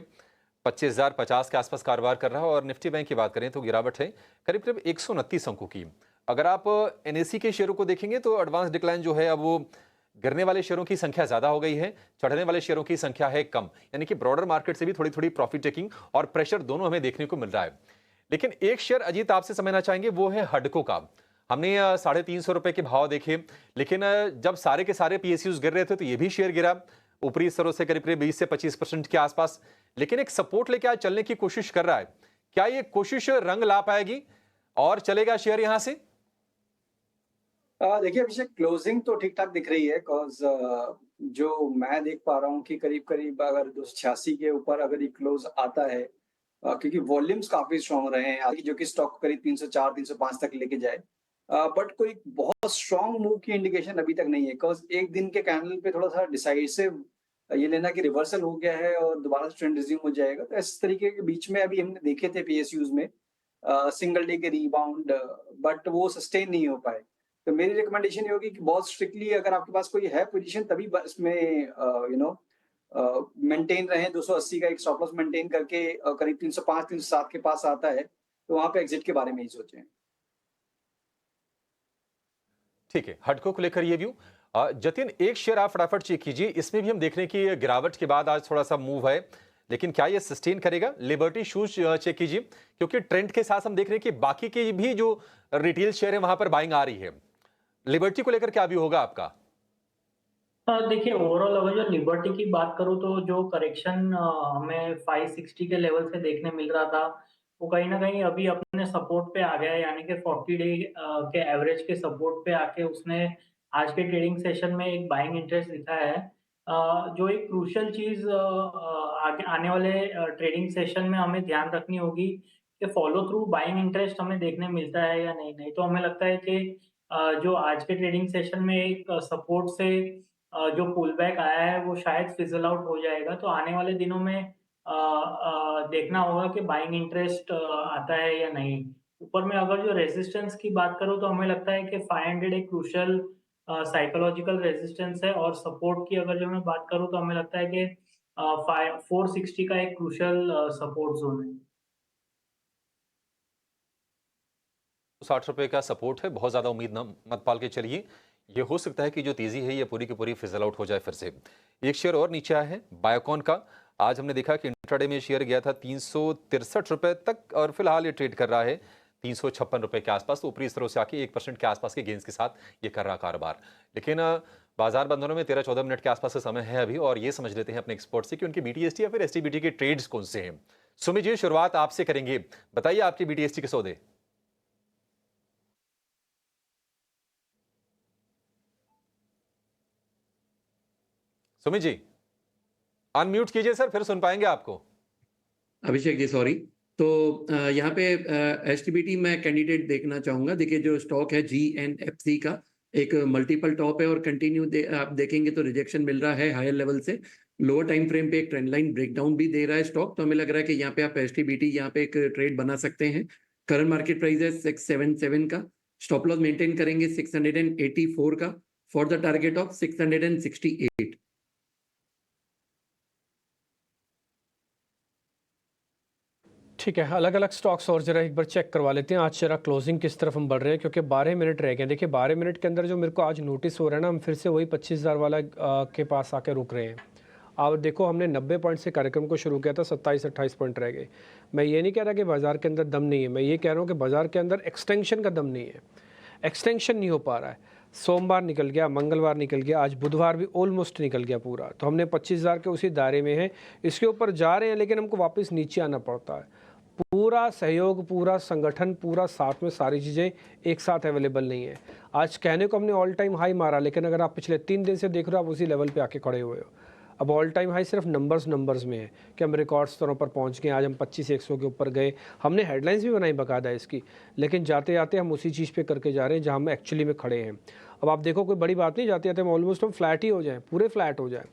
25,050 के आसपास कारोबार कर रहा है और निफ्टी बैंक की बात करें तो गिरावट है करीब करीब 129 अंकों की। अगर आप एनएससी के शेयरों को देखेंगे तो एडवांस डिक्लाइन जो है अब वो गिरने वाले शेयरों की संख्या ज्यादा हो गई है, चढ़ने वाले शेयरों की संख्या है कम। यानी कि ब्रॉडर मार्केट से भी थोड़ी थोड़ी प्रॉफिट टेकिंग और प्रेशर दोनों हमें देखने को मिल रहा है। लेकिन एक शेयर अजीत आपसे समझना चाहेंगे, वो है हडको का। हमने 350 रुपए के भाव देखे, लेकिन जब सारे के सारे पीएसयूज गिर रहे थे तो ये भी शेयर गिरा ऊपरी स्तरों से करीब करीब 20 से 25% के आसपास। लेकिन एक सपोर्ट लेके आज चलने की कोशिश कर रहा है। क्या ये कोशिश रंग ला पाएगी और चलेगा शेयर यहां से? देखिए अभिषेक, क्लोजिंग तो ठीक ठाक दिख रही है। कॉज जो मैं देख पा रहा हूँ कि करीब करीब अगर 286 के ऊपर अगर ये क्लोज आता है, क्योंकि वॉल्यूम्स काफी स्ट्रॉन्ग रहे हैं जो कि स्टॉक करीब 304 305 तक लेके जाए, बट कोई बहुत स्ट्रॉन्ग मूव की इंडिकेशन अभी तक नहीं है। बिकॉज एक दिन के कैंडल पे थोड़ा सा डिसाइसिव ये लेना कि रिवर्सल हो गया है और दोबारा ट्रेंड रिज्यूम हो जाएगा, तो इस तरीके के बीच में अभी हमने देखे थे पीएसयूज में सिंगल डे के रिबाउंड, बट वो सस्टेन नहीं हो पाए। तो मेरी रिकमेंडेशन ये होगी कि बहुत स्ट्रिक्टली अगर आपके पास कोई है पोजीशन तभी इसमें मेंटेन रहे। 280 का एक स्टॉप लॉस मेंटेन करके करीब 305 307 के पास आता है तो वहां पे एग्जिट के बारे में ही सोचें। ठीक है, हडको को लेकर ये व्यू। जतिन, एक शेयर आप फटाफट चेक कीजिए, इसमें भी हम देख रहे हैं कि गिरावट के बाद आज थोड़ा सा मूव है, लेकिन क्या ये सस्टेन करेगा? लिबर्टी शूज चेक कीजिए, क्योंकि ट्रेंड के साथ हम देख रहे हैं कि बाकी के भी जो रिटेल शेयर है वहां पर बाइंग आ रही है। लिबर्टी को लेकर क्या व्यू होगा आपका? देखिए, ओवरऑल अगर जो लिबर्टी की बात करूँ तो जो करेक्शन हमें 560 के लेवल से देखने मिल रहा था, वो कहीं न कहीं अभी अपने सपोर्ट पे आ गया है। यानी कि 40 डे के एवरेज के सपोर्ट पे आके उसने आज के ट्रेडिंग सेशन में एक बाइंग इंटरेस्ट दिखाया है। जो एक क्रूशियल चीज़ आगे आने वाले ट्रेडिंग सेशन में हमें ध्यान रखनी होगी कि फॉलो थ्रू बाइंग इंटरेस्ट हमें देखने मिलता है या नहीं। नहीं तो हमें लगता है कि जो आज के ट्रेडिंग सेशन में एक सपोर्ट से जो पुल बैक आया है वो शायद फिज़ल आउट हो जाएगा। तो आने वाले दिनों में देखना होगा कि बाइंग इंटरेस्ट आता है या नहीं। ऊपर में अगर जो रेजिस्टेंस की बात करूँ तो हमें लगता है कि 500 एक क्रूशियल साइकोलॉजिकल रेजिस्टेंस है और सपोर्ट की अगर जो मैं बात करूँ तो हमें लगता है कि 460 का एक क्रूशियल सपोर्ट जोन है। 60 रुपए का सपोर्ट है, बहुत ज्यादा उम्मीद न मत पाल के चलिए। ये हो सकता है कि जो तेजी है ये पूरी की पूरी फिजल आउट हो जाए फिर से। एक शेयर और नीचे आया है बायोकॉन का। आज हमने देखा कि इंट्राडे में शेयर गया था 363 रुपए तक और फिलहाल ये ट्रेड कर रहा है 356 रुपए के आसपास। तो ऊपरी स्तरों से आके 1% के आसपास के गेंस के साथ ये कर रहा कारोबार। लेकिन बाजार बंद होने में 13-14 मिनट के आसपास का समय है अभी, और ये समझ लेते हैं अपने एक्सपर्ट से कि उनकी बीटीएसटी या फिर एसटीबीटी के ट्रेड्स कौन से हैं। सुमित जी, शुरुआत आपसे करेंगे, बताइए आपकी बीटीएसटी के सौदे। सुमित जी अनम्यूट कीजिए सर, फिर सुन पाएंगे आपको। अभिषेक जी सॉरी। तो यहाँ पे एसटीबीटी मैं कैंडिडेट देखना चाहूंगा। देखिए जो स्टॉक है जीएनएफसी का एक मल्टीपल टॉप है और आप देखेंगे तो रिजेक्शन मिल रहा है हायर लेवल से। लोअर टाइम फ्रेम पे एक ट्रेंड लाइन ब्रेकडाउन भी दे रहा है स्टॉक, तो हमें लग रहा है कि यहाँ पे आप एसटीबीटी यहाँ पे एक ट्रेड बना सकते हैं। करंट मार्केट प्राइस है 677 का, स्टॉप लॉस मेंटेन करेंगे 684 का फॉर द टारगेट ऑफ 668। ठीक है, अलग अलग स्टॉक्स और जरा एक बार चेक करवा लेते हैं आज जरा क्लोजिंग किस तरफ हम बढ़ रहे हैं, क्योंकि 12 मिनट रह गए। देखिए 12 मिनट के अंदर जो मेरे को आज नोटिस हो रहा है ना, हम फिर से वही 25,000 वाला के पास आके रुक रहे हैं। अब देखो हमने 90 पॉइंट से कार्यक्रम को शुरू किया था, 27-28 पॉइंट रह गए। मैं ये नहीं कह रहा कि बाज़ार के अंदर दम नहीं है, मैं ये कह रहा हूँ कि बाज़ार के अंदर एक्सटेंशन का दम नहीं है, एक्सटेंशन नहीं हो पा रहा है। सोमवार निकल गया, मंगलवार निकल गया, आज बुधवार भी ऑलमोस्ट निकल गया पूरा, तो हमने 25,000 के उसी दायरे में हैं, इसके ऊपर जा रहे हैं, लेकिन हमको वापस नीचे आना पड़ता है। पूरा सहयोग, पूरा संगठन, पूरा साथ में सारी चीज़ें एक साथ अवेलेबल नहीं है। आज कहने को हमने ऑल टाइम हाई मारा, लेकिन अगर आप पिछले 3 दिन से देख रहे हो, आप उसी लेवल पे आके खड़े हुए हो। अब ऑल टाइम हाई सिर्फ नंबर्स में है कि हम रिकॉर्ड स्तरों पर पहुंच गए। आज हम 25,100 के ऊपर गए, हमने हेडलाइंस भी बनाई बाकायदा इसकी, लेकिन जाते जाते हम उसी चीज़ पे करके जा रहे हैं जहां हम एक्चुअली में खड़े हैं। अब आप देखो कोई बड़ी बात नहीं, जाते जाते हम ऑलमोस्ट हम फ्लैट ही हो जाएँ, पूरे फ्लैट हो जाएँ।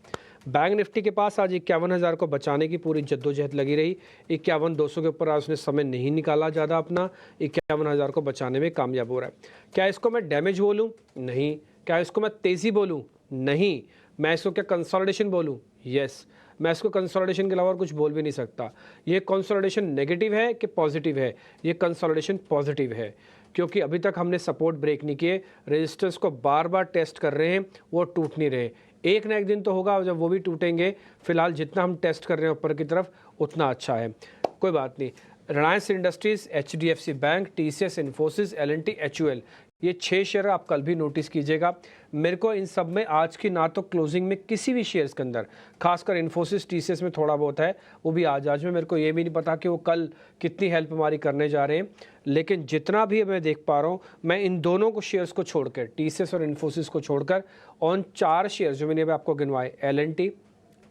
बैंक निफ्टी के पास आज 51,000 को बचाने की पूरी जद्दोजहद लगी रही। 51,200 के ऊपर आज उसने समय नहीं निकाला ज़्यादा अपना, 51,000 को बचाने में कामयाब हो रहा है। क्या इसको मैं डैमेज बोलूँ? नहीं। क्या इसको मैं तेज़ी बोलूँ? नहीं। मैं इसको क्या कंसोलिडेशन बोलूँ? यस। मैं इसको कंसोलिडेशन के अलावा और कुछ बोल भी नहीं सकता। ये कंसोलिडेशन नेगेटिव है कि पॉजिटिव है? ये कंसोलिडेशन पॉजिटिव है, क्योंकि अभी तक हमने सपोर्ट ब्रेक नहीं किए, रेजिस्टेंस को बार बार टेस्ट कर रहे हैं, वो टूट नहीं रहे। एक ना एक दिन तो होगा जब वो भी टूटेंगे। फिलहाल जितना हम टेस्ट कर रहे हैं ऊपर की तरफ उतना अच्छा है, कोई बात नहीं। Reliance industries, HDFC bank, TCS, Infosys, L&T, HUL, ये 6 शेयर आप कल भी नोटिस कीजिएगा। मेरे को इन सब में आज की ना तो क्लोजिंग में किसी भी शेयर्स के अंदर, खासकर इन्फोसिस, TCS में थोड़ा बहुत है, वो भी आज में मेरे को ये भी नहीं पता कि वो कल कितनी हेल्प हमारी करने जा रहे हैं। लेकिन जितना भी मैं देख पा रहा हूँ, मैं इन दोनों को शेयर्स को छोड़कर, TCS और इन्फोसिस को छोड़कर, ऑन 4 शेयर्स जो मैंने अभी आपको गिनवाए, L&T,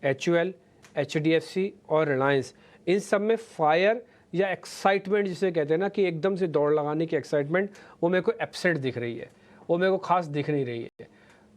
HUL, HDFC और रिलायंस, इन सब में फायर या एक्साइटमेंट जिसे कहते हैं ना, कि एकदम से दौड़ लगाने की एक्साइटमेंट, वो मेरे को एब्सेंट दिख रही है, वो मेरे को खास दिख नहीं रही है।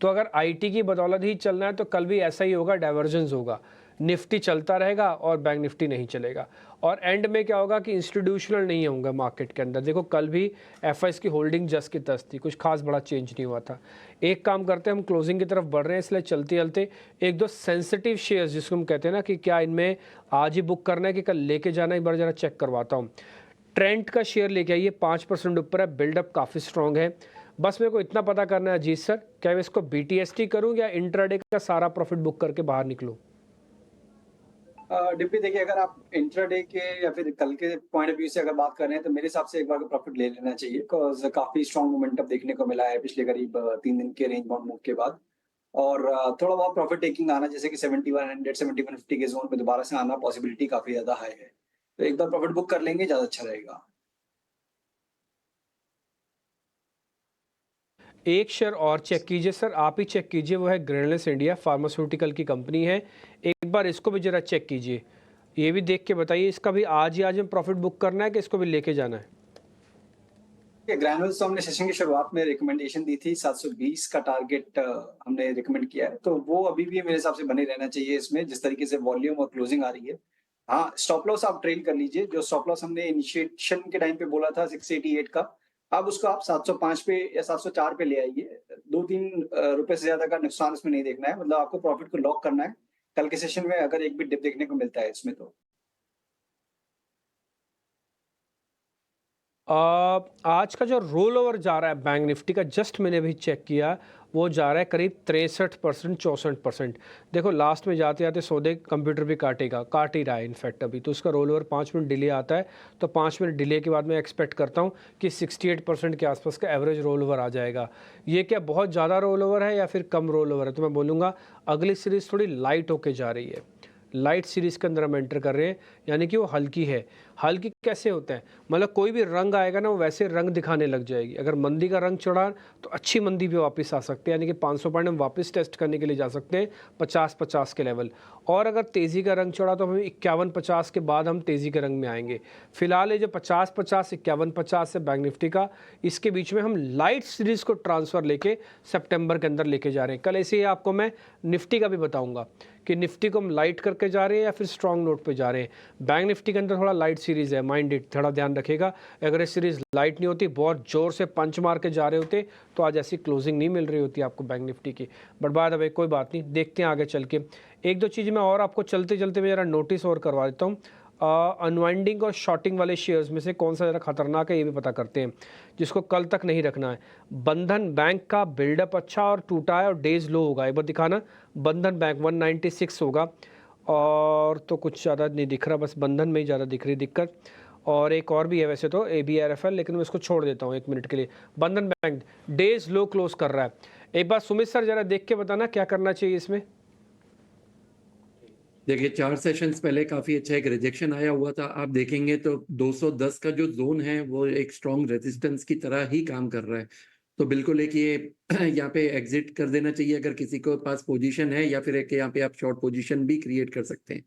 तो अगर IT की बदौलत ही चलना है तो कल भी ऐसा ही होगा, डाइवर्जेंस होगा। निफ्टी चलता रहेगा और बैंक निफ्टी नहीं चलेगा, और एंड में क्या होगा कि इंस्टीट्यूशनल नहीं होंगे मार्केट के अंदर। देखो कल भी FIs की होल्डिंग जस की तस थी, कुछ खास बड़ा चेंज नहीं हुआ था। एक काम करते हैं, हम क्लोजिंग की तरफ बढ़ रहे हैं, इसलिए चलते चलते एक दो सेंसिटिव शेयर्स जिसको हम कहते हैं ना कि क्या इनमें आज ही बुक करना है कि कल लेके जाना है, एक बार जरा चेक करवाता हूँ। ट्रेंड का शेयर लेके आइए, 5% ऊपर है, बिल्डअप काफ़ी स्ट्रॉन्ग है। बस मेरे को इतना पता करना है अजीत सर, क्या मैं इसको BTST करूँ या इंट्राडे का सारा प्रॉफिट बुक करके बाहर निकलूँ? डिप्टी देखिए, अगर आप इंट्राडे के या फिर कल के पॉइंट ऑफ व्यू से अगर बात कर रहे हैं तो मेरे हिसाब से एक बार का प्रॉफिट ले लेना चाहिए, बिकॉज काफी स्ट्रॉन्ग मोमेंटम देखने को मिला है पिछले करीब 3 दिन के रेंज बाउंड मूव के बाद, और थोड़ा बहुत प्रॉफिट टेकिंग आना, जैसे कि 7100 7150 के जोन में दोबारा से आना पॉसिबिलिटी काफी ज्यादा हाई है, तो एक बार प्रॉफिट बुक कर लेंगे ज्यादा अच्छा रहेगा। एक शेयर और चेक कीजिए सर, आप ही चेक कीजिए, वो है ग्रेनुलस इंडिया, फार्मास्यूटिकल की कंपनी है। एक बार इसको भी जरा चेक कीजिए, ये भी देख के बताइए, इसका भी आज ही आज में प्रॉफिट बुक करना है कि इसको भी लेके जाना है? ग्रैनुल्स तो हमने सेशन की शुरुआत में रिकमेंडेशन दी थी, 720 का टारगेट हमने रिकमेंड किया है, तो वो अभी भी मेरे हिसाब से बने रहना चाहिए इसमें, जिस तरीके से वॉल्यूम और क्लोजिंग आ रही है। हाँ, स्टॉप लॉस आप ट्रेल कर लीजिए, जो स्टॉप लॉस हमने इनिशिएशन के टाइम पे बोला था 688 का, अब उसको आप 705 पे या 704 पे ले आइए। 2-3 रुपए से ज्यादा का नुकसान इसमें नहीं देखना है, मतलब आपको प्रॉफिट को लॉक करना है कल के सेशन में, अगर एक भी डिप देखने को मिलता है इसमें तो। आज का जो रोल ओवर जा रहा है बैंक निफ्टी का, जस्ट मैंने अभी चेक किया, वो जा रहा है करीब 63% 64%। देखो लास्ट में जाते जाते सौदे कंप्यूटर भी काट ही रहा है इनफैक्ट अभी, तो उसका रोल ओवर 5 मिनट डिले आता है, तो 5 मिनट डिले के बाद मैं एक्सपेक्ट करता हूँ कि 68% के आसपास का एवरेज रोल ओवर आ जाएगा। ये क्या बहुत ज़्यादा रोल ओवर है या फिर कम रोल ओवर है? तो मैं बोलूँगा अगली सीरीज़ थोड़ी लाइट होके जा रही है, लाइट सीरीज़ के अंदर हम एंटर कर रहे हैं। यानी कि वो हल्की है। हल्की कैसे होता है, मतलब कोई भी रंग आएगा ना वो वैसे रंग दिखाने लग जाएगी। अगर मंदी का रंग चढ़ा तो अच्छी मंदी पे वापस आ सकते हैं, यानी कि 500 पॉइंट हम वापस टेस्ट करने के लिए जा सकते हैं 50-50 के लेवल। और अगर तेज़ी का रंग चढ़ा तो हमें 51-50 के बाद हम तेज़ी के रंग में आएंगे। फिलहाल ये जो 50-50 51-50 है बैंक निफ्टी का, इसके बीच में हम लाइट सीरीज़ को ट्रांसफ़र लेके सितंबर के अंदर लेके जा रहे हैं। कल ऐसे ही आपको मैं निफ्टी का भी बताऊंगा कि निफ्टी को हम लाइट करके जा रहे हैं या फिर स्ट्रॉन्ग नोट पे जा रहे हैं। बैंक निफ्टी के अंदर थोड़ा लाइट सीरीज़ है, माइंड इट, थोड़ा ध्यान रखिएगा। अगर ये सीरीज़ लाइट नहीं होती, बहुत ज़ोर से पंच मार के जा रहे होते तो आज ऐसी क्लोजिंग नहीं मिल रही होती आपको बैंक निफ्टी की। बट बाद अब कोई बात नहीं, देखते हैं आगे चल के। एक दो चीज़ मैं और आपको चलते चलते मैं ज़रा नोटिस और करवा देता हूँ। अनवाइंडिंग और शॉर्टिंग वाले शेयर्स में से कौन सा ज़रा खतरनाक है ये भी पता करते हैं, जिसको कल तक नहीं रखना है। बंधन बैंक का बिल्डअप अच्छा और टूटा है और डेज लो होगा, एक बार दिखाना। बंधन बैंक 196 होगा और तो कुछ ज़्यादा नहीं दिख रहा, बस बंधन में ही ज़्यादा दिख रही दिक्कत। और एक और भी है वैसे तो ABRFL, लेकिन मैं इसको छोड़ देता हूँ 1 मिनट के लिए। बंधन बैंक डेज लो क्लोज कर रहा है। एक बार सुमित सर ज़रा देख के बताना क्या करना चाहिए इसमें। देखिए 4 सेशंस पहले काफी अच्छा एक रिजेक्शन आया हुआ था, आप देखेंगे तो 210 का जो जोन है वो एक स्ट्रॉन्ग रेजिस्टेंस की तरह ही काम कर रहा है। तो बिल्कुल एक ये यहाँ पे एग्जिट कर देना चाहिए अगर किसी को पास पोजीशन है, या फिर एक यहाँ पे आप शॉर्ट पोजीशन भी क्रिएट कर सकते हैं।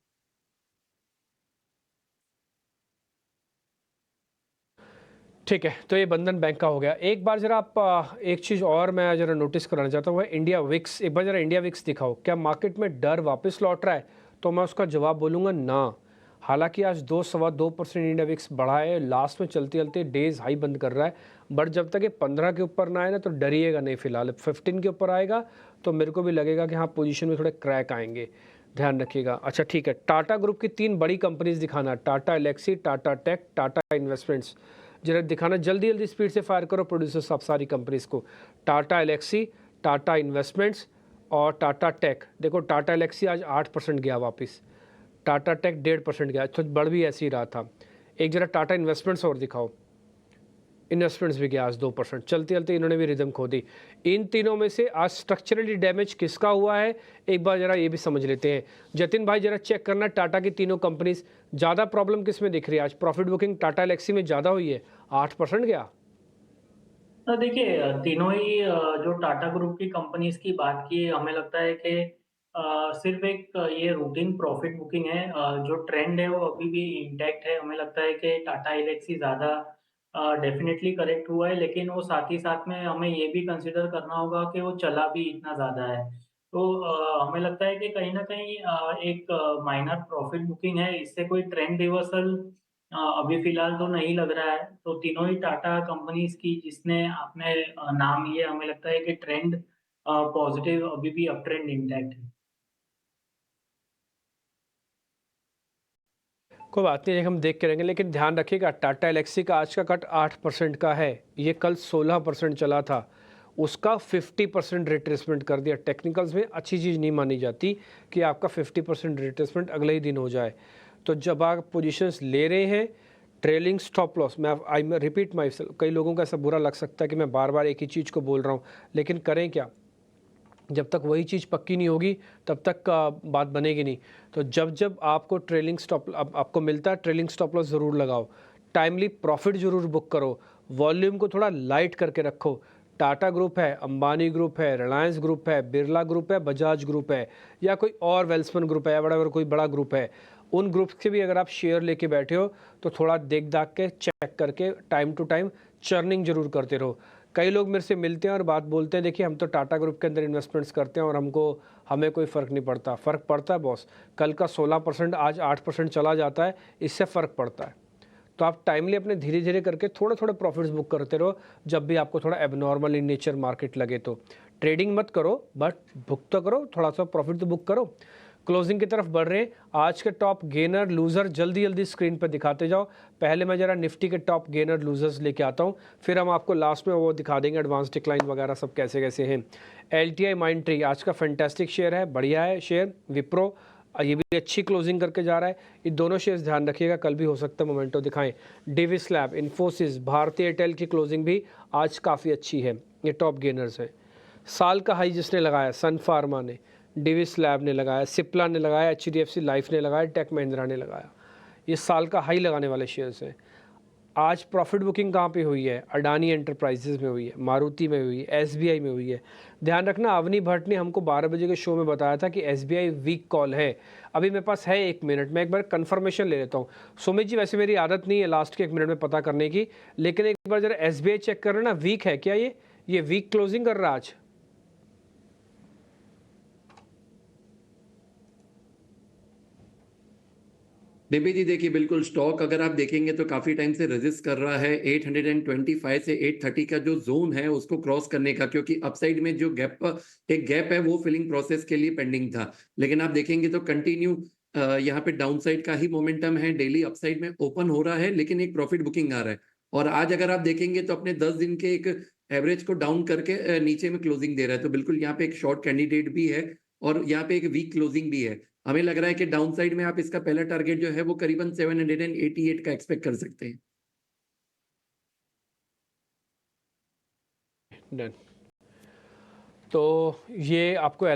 ठीक है, तो ये बंधन बैंक का हो गया। एक बार जरा आप एक चीज़ और मैं जरा नोटिस कराना चाहता हूँ, इंडिया विक्स। एक बार जरा इंडिया विक्स दिखाओ, क्या मार्केट में डर वापस लौट रहा है? तो मैं उसका जवाब बोलूँगा ना। हालांकि आज 2-2.25% इंडिया विक्स बढ़ा है, लास्ट में चलते चलते डेज हाई बंद कर रहा है। बट जब तक ये 15 के ऊपर ना आए ना तो डरिएगा नहीं। फिलहाल 15 के ऊपर आएगा तो मेरे को भी लगेगा कि हाँ पोजीशन में थोड़े क्रैक आएंगे, ध्यान रखिएगा। अच्छा ठीक है, टाटा ग्रुप की 3 बड़ी कंपनीज दिखाना, टाटा एलेक्सी, टाटा टेक, टाटा इन्वेस्टमेंट्स। जरा दिखाना, जल्दी जल्दी स्पीड से फायर करो प्रोड्यूसर्स आप सारी कंपनीज को। टाटा एलेक्सी, टाटा इन्वेस्टमेंट्स और टाटा टेक। देखो टाटा एलेक्सी आज 8% गया वापस, टाटा टेक 1.5% गया, तो बढ़ भी ऐसे ही रहा था। एक जरा टाटा इन्वेस्टमेंट्स और दिखाओ, इन्वेस्टमेंट्स भी गया आज 2%। चलते चलते इन्होंने भी रिदम खो दी। इन तीनों में से आज स्ट्रक्चरली डैमेज किसका हुआ है एक बार जरा ये भी समझ लेते हैं। जतिन भाई जरा चेक करना, टाटा की तीनों कंपनीज ज़्यादा प्रॉब्लम किस में दिख रही है आज? प्रॉफिट बुकिंग टाटा एलेक्सी में ज़्यादा हुई है, 8% गया। देखिए तीनों ही जो टाटा ग्रुप की कंपनीज की बात की, हमें लगता है कि सिर्फ एक ये रूटीन प्रॉफिट बुकिंग है। जो ट्रेंड है वो अभी भी इंटैक्ट है। हमें लगता है कि टाटा एलेक्सी ज़्यादा डेफिनेटली करेक्ट हुआ है, लेकिन वो साथ ही साथ में हमें ये भी कंसिडर करना होगा कि वो चला भी इतना ज़्यादा है। तो हमें लगता है कि कहीं न कहीं एक माइनर प्रॉफिट बुकिंग है, इससे कोई ट्रेंड रिवर्सल अभी फ़िलहाल तो नहीं लग रहा है। तो तीनों ही टाटा कंपनीज़ की जिसने आपने नाम लिए, हमें लगता है कि ट्रेंड पॉज़िटिव अभी भी अप ट्रेंड इंटैक्ट है। कोई बात नहीं, हम देख के रहेंगे, लेकिन ध्यान रखिएगा टाटा एलेक्सी का आज का कट 8% का है। ये कल 16% चला था, उसका 50% रिट्रेसमेंट कर दिया। टेक्निकल्स में अच्छी चीज़ नहीं मानी जाती कि आपका 50% रिट्रेसमेंट अगले ही दिन हो जाए। तो जब आप पोजीशंस ले रहे हैं, ट्रेलिंग स्टॉप लॉस, मैं आई रिपीट माई सेल्फ, कई लोगों को ऐसा बुरा लग सकता है कि मैं बार बार एक ही चीज़ को बोल रहा हूँ, लेकिन करें क्या, जब तक वही चीज़ पक्की नहीं होगी तब तक बात बनेगी नहीं। तो जब जब आपको ट्रेलिंग स्टॉप आपको मिलता है, ट्रेलिंग स्टॉप लॉस ज़रूर लगाओ, टाइमली प्रॉफिट ज़रूर बुक करो, वॉल्यूम को थोड़ा लाइट करके रखो। टाटा ग्रुप है, अंबानी ग्रुप है, रिलायंस ग्रुप है, बिरला ग्रुप है, बजाज ग्रुप है, या कोई और वेल्समन ग्रुप है, या बड़ा कोई बड़ा ग्रुप है, उन ग्रुप्स के भी अगर आप शेयर लेके बैठे हो तो थोड़ा देख दाख के चेक करके टाइम टू टाइम चर्निंग जरूर करते रहो। कई लोग मेरे से मिलते हैं और बात बोलते हैं, देखिए हम तो टाटा ग्रुप के अंदर इन्वेस्टमेंट्स करते हैं और हमें कोई फ़र्क नहीं पड़ता। फ़र्क पड़ता है बॉस, कल का 16% आज 8% चला जाता है, इससे फ़र्क पड़ता है। तो आप टाइमली अपने धीरे धीरे करके थोड़े थोड़े प्रॉफिट्स बुक करते रहो, जब भी आपको थोड़ा एबनॉर्मल इन नेचर मार्केट लगे तो। ट्रेडिंग मत करो बट बुक तो करो, थोड़ा सा प्रॉफिट तो बुक करो। क्लोजिंग की तरफ बढ़ रहे हैं, आज के टॉप गेनर लूज़र जल्दी जल्दी स्क्रीन पर दिखाते जाओ। पहले मैं जरा निफ्टी के टॉप गेनर लूजर्स लेके आता हूँ, फिर हम आपको लास्ट में वो दिखा देंगे एडवांस डिक्लाइन वगैरह सब कैसे कैसे हैं। LTI माइंडट्री आज का फैंटास्टिक शेयर है, बढ़िया है शेयर। विप्रो ये भी अच्छी क्लोजिंग करके जा रहा है। ये दोनों शेयर्स ध्यान रखिएगा, कल भी हो सकता है मोमेंटो दिखाएं। डिविस लैब, इन्फोसिस, भारतीय एयरटेल की क्लोजिंग भी आज काफ़ी अच्छी है, ये टॉप गेनर्स हैं। साल का हाई जिसने लगाया, सन फार्मा ने, डिविस लैब ने लगाया, सिप्ला ने लगाया, HDFC लाइफ ने लगाया, टेक महिंद्रा ने लगाया। ये साल का हाई लगाने वाले शेयर्स हैं। आज प्रॉफिट बुकिंग कहाँ पे हुई है? अडानी एंटरप्राइजेज में हुई है, मारुति में हुई है, एसबीआई में हुई है। ध्यान रखना, अवनी भट्ट ने हमको 12 बजे के शो में बताया था कि एसबीआई वीक कॉल है। अभी मेरे पास है 1 मिनट, मैं एक बार कंफर्मेशन ले लेता हूँ। सुमित जी, वैसे मेरी आदत नहीं है लास्ट के 1 मिनट में पता करने की, लेकिन एक बार जरा एसबीआई चेक कर लेना, वीक है क्या ये वीक क्लोजिंग कर रहा आज? डिम्पी जी देखिए, बिल्कुल स्टॉक अगर आप देखेंगे तो काफी टाइम से रेजिस्ट कर रहा है 825 से 830 का जो जोन है उसको क्रॉस करने का, क्योंकि अपसाइड में जो एक गैप है वो फिलिंग प्रोसेस के लिए पेंडिंग था। लेकिन आप देखेंगे तो कंटिन्यू यहाँ पे डाउन साइड का ही मोमेंटम है, डेली अपसाइड में ओपन हो रहा है, लेकिन एक प्रॉफिट बुकिंग आ रहा है। और आज अगर आप देखेंगे तो अपने 10 दिन के एक एवरेज को डाउन करके नीचे में क्लोजिंग दे रहा है। तो बिल्कुल यहाँ पे एक शॉर्ट कैंडिडेट भी है और यहाँ पे एक वीक क्लोजिंग भी है। हमें लग रहा है कि डाउन साइड में आप इसका पहला टारगेट जो है वो करीबन 788 का एक्सपेक्ट कर सकते हैं। डन। तो ये आपको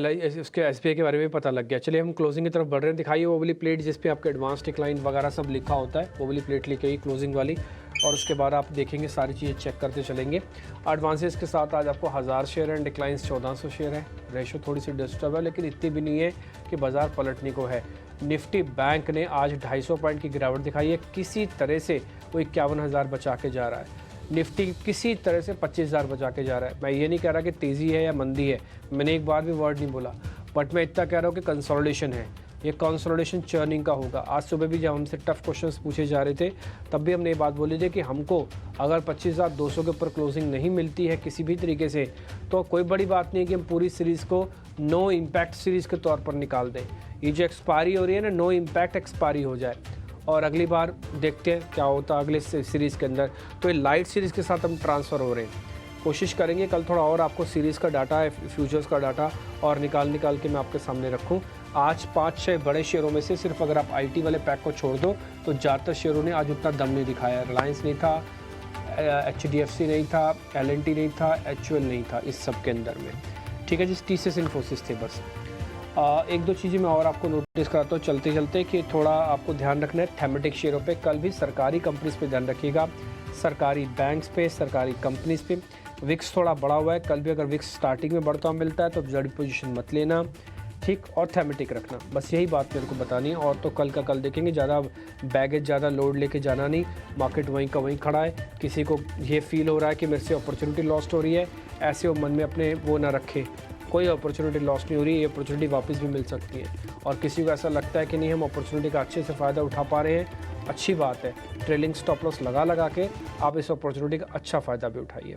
उसके एसबीआई के बारे में पता लग गया। चलिए हम क्लोजिंग की तरफ बढ़ रहे हैं। दिखाइए वो वाली प्लेट जिस पे आपके एडवांस डिक्लाइन वगैरह सब लिखा होता है, वो वाली प्लेट लिखी क्लोजिंग वाली, और उसके बाद आप देखेंगे सारी चीज़ें चेक करते चलेंगे। एडवांसेस के साथ आज आपको 1000 शेयर है, डिक्लाइंस 1400 शेयर है। रेशो थोड़ी सी डिस्टर्ब है, लेकिन इतनी भी नहीं है कि बाजार पलटने को है। निफ्टी बैंक ने आज 250 पॉइंट की गिरावट दिखाई है, किसी तरह से वो 51,000 बचा के जा रहा है। निफ्टी किसी तरह से 25,000 बचा के जा रहा है। मैं ये नहीं कह रहा कि तेज़ी है या मंदी है, मैंने एक बार भी वर्ड नहीं बोला, बट मैं इतना कह रहा हूँ कि कंसोलिडेशन है। ये कंसोलिडेशन चर्निंग का होगा। आज सुबह भी जब हमसे टफ क्वेश्चंस पूछे जा रहे थे तब भी हमने ये बात बोली थी कि हमको अगर 25,200 के ऊपर क्लोजिंग नहीं मिलती है किसी भी तरीके से, तो कोई बड़ी बात नहीं है कि हम पूरी सीरीज़ को नो इम्पैक्ट सीरीज़ के तौर पर निकाल दें। ये जो एक्सपायरी हो रही है ना, नो इम्पैक्ट एक्सपायरी हो जाए, और अगली बार देखते हैं क्या होता है अगले सीरीज़ के अंदर। तो ये लाइट सीरीज़ के साथ हम ट्रांसफ़र हो रहे हैं। कोशिश करेंगे कल थोड़ा और आपको सीरीज़ का डाटा है, फ्यूचर्स का डाटा और निकाल के मैं आपके सामने रखूं। आज 5-6 बड़े शेयरों में से सिर्फ अगर आप आईटी वाले पैक को छोड़ दो तो ज़्यादातर शेयरों ने आज उतना दम नहीं दिखाया। रिलायंस नहीं था, HDFC नहीं था, L&T नहीं था, HUL नहीं था इस सब के अंदर में। ठीक है जी, TCS इन्फोसिस थे बस। एक दो चीज़ें मैं और आपको नोटिस कराता हूँ चलते चलते कि थोड़ा आपको ध्यान रखना है थेमेटिक शेयरों पे। कल भी सरकारी कंपनीज पे ध्यान रखिएगा, सरकारी बैंक्स पे, सरकारी कंपनीज पे। विक्स थोड़ा बढ़ा हुआ है, कल भी अगर विक्स स्टार्टिंग में बढ़ता हुआ मिलता है तो बड़ी पोजीशन मत लेना, ठीक, और थेमेटिक रखना। बस यही बात मेरे को बतानी है। और तो कल का कल देखेंगे, ज़्यादा बैगेज, ज़्यादा लोड लेके जाना नहीं। मार्केट वहीं का वहीं खड़ा है। किसी को ये फील हो रहा है कि मेरे से अपॉर्चुनिटी लॉस्ट हो रही है, ऐसे वो मन में अपने वो ना रखे। कोई अपॉर्चुनिटी लॉस नहीं हो रही है, ये अपॉर्चुनिटी वापस भी मिल सकती है। और किसी को ऐसा लगता है कि नहीं हम अपॉर्चुनिटी का अच्छे से फ़ायदा उठा पा रहे हैं, अच्छी बात है। ट्रेलिंग स्टॉप लॉस लगा के आप इस अपॉर्चुनिटी का अच्छा फ़ायदा भी उठाइए।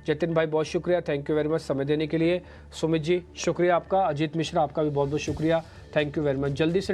जतिन भाई बहुत शुक्रिया, थैंक यू वेरी मच समय देने के लिए। सुमित जी शुक्रिया आपका। अजीत मिश्रा आपका भी बहुत बहुत शुक्रिया, थैंक यू वेरी मच। जल्दी से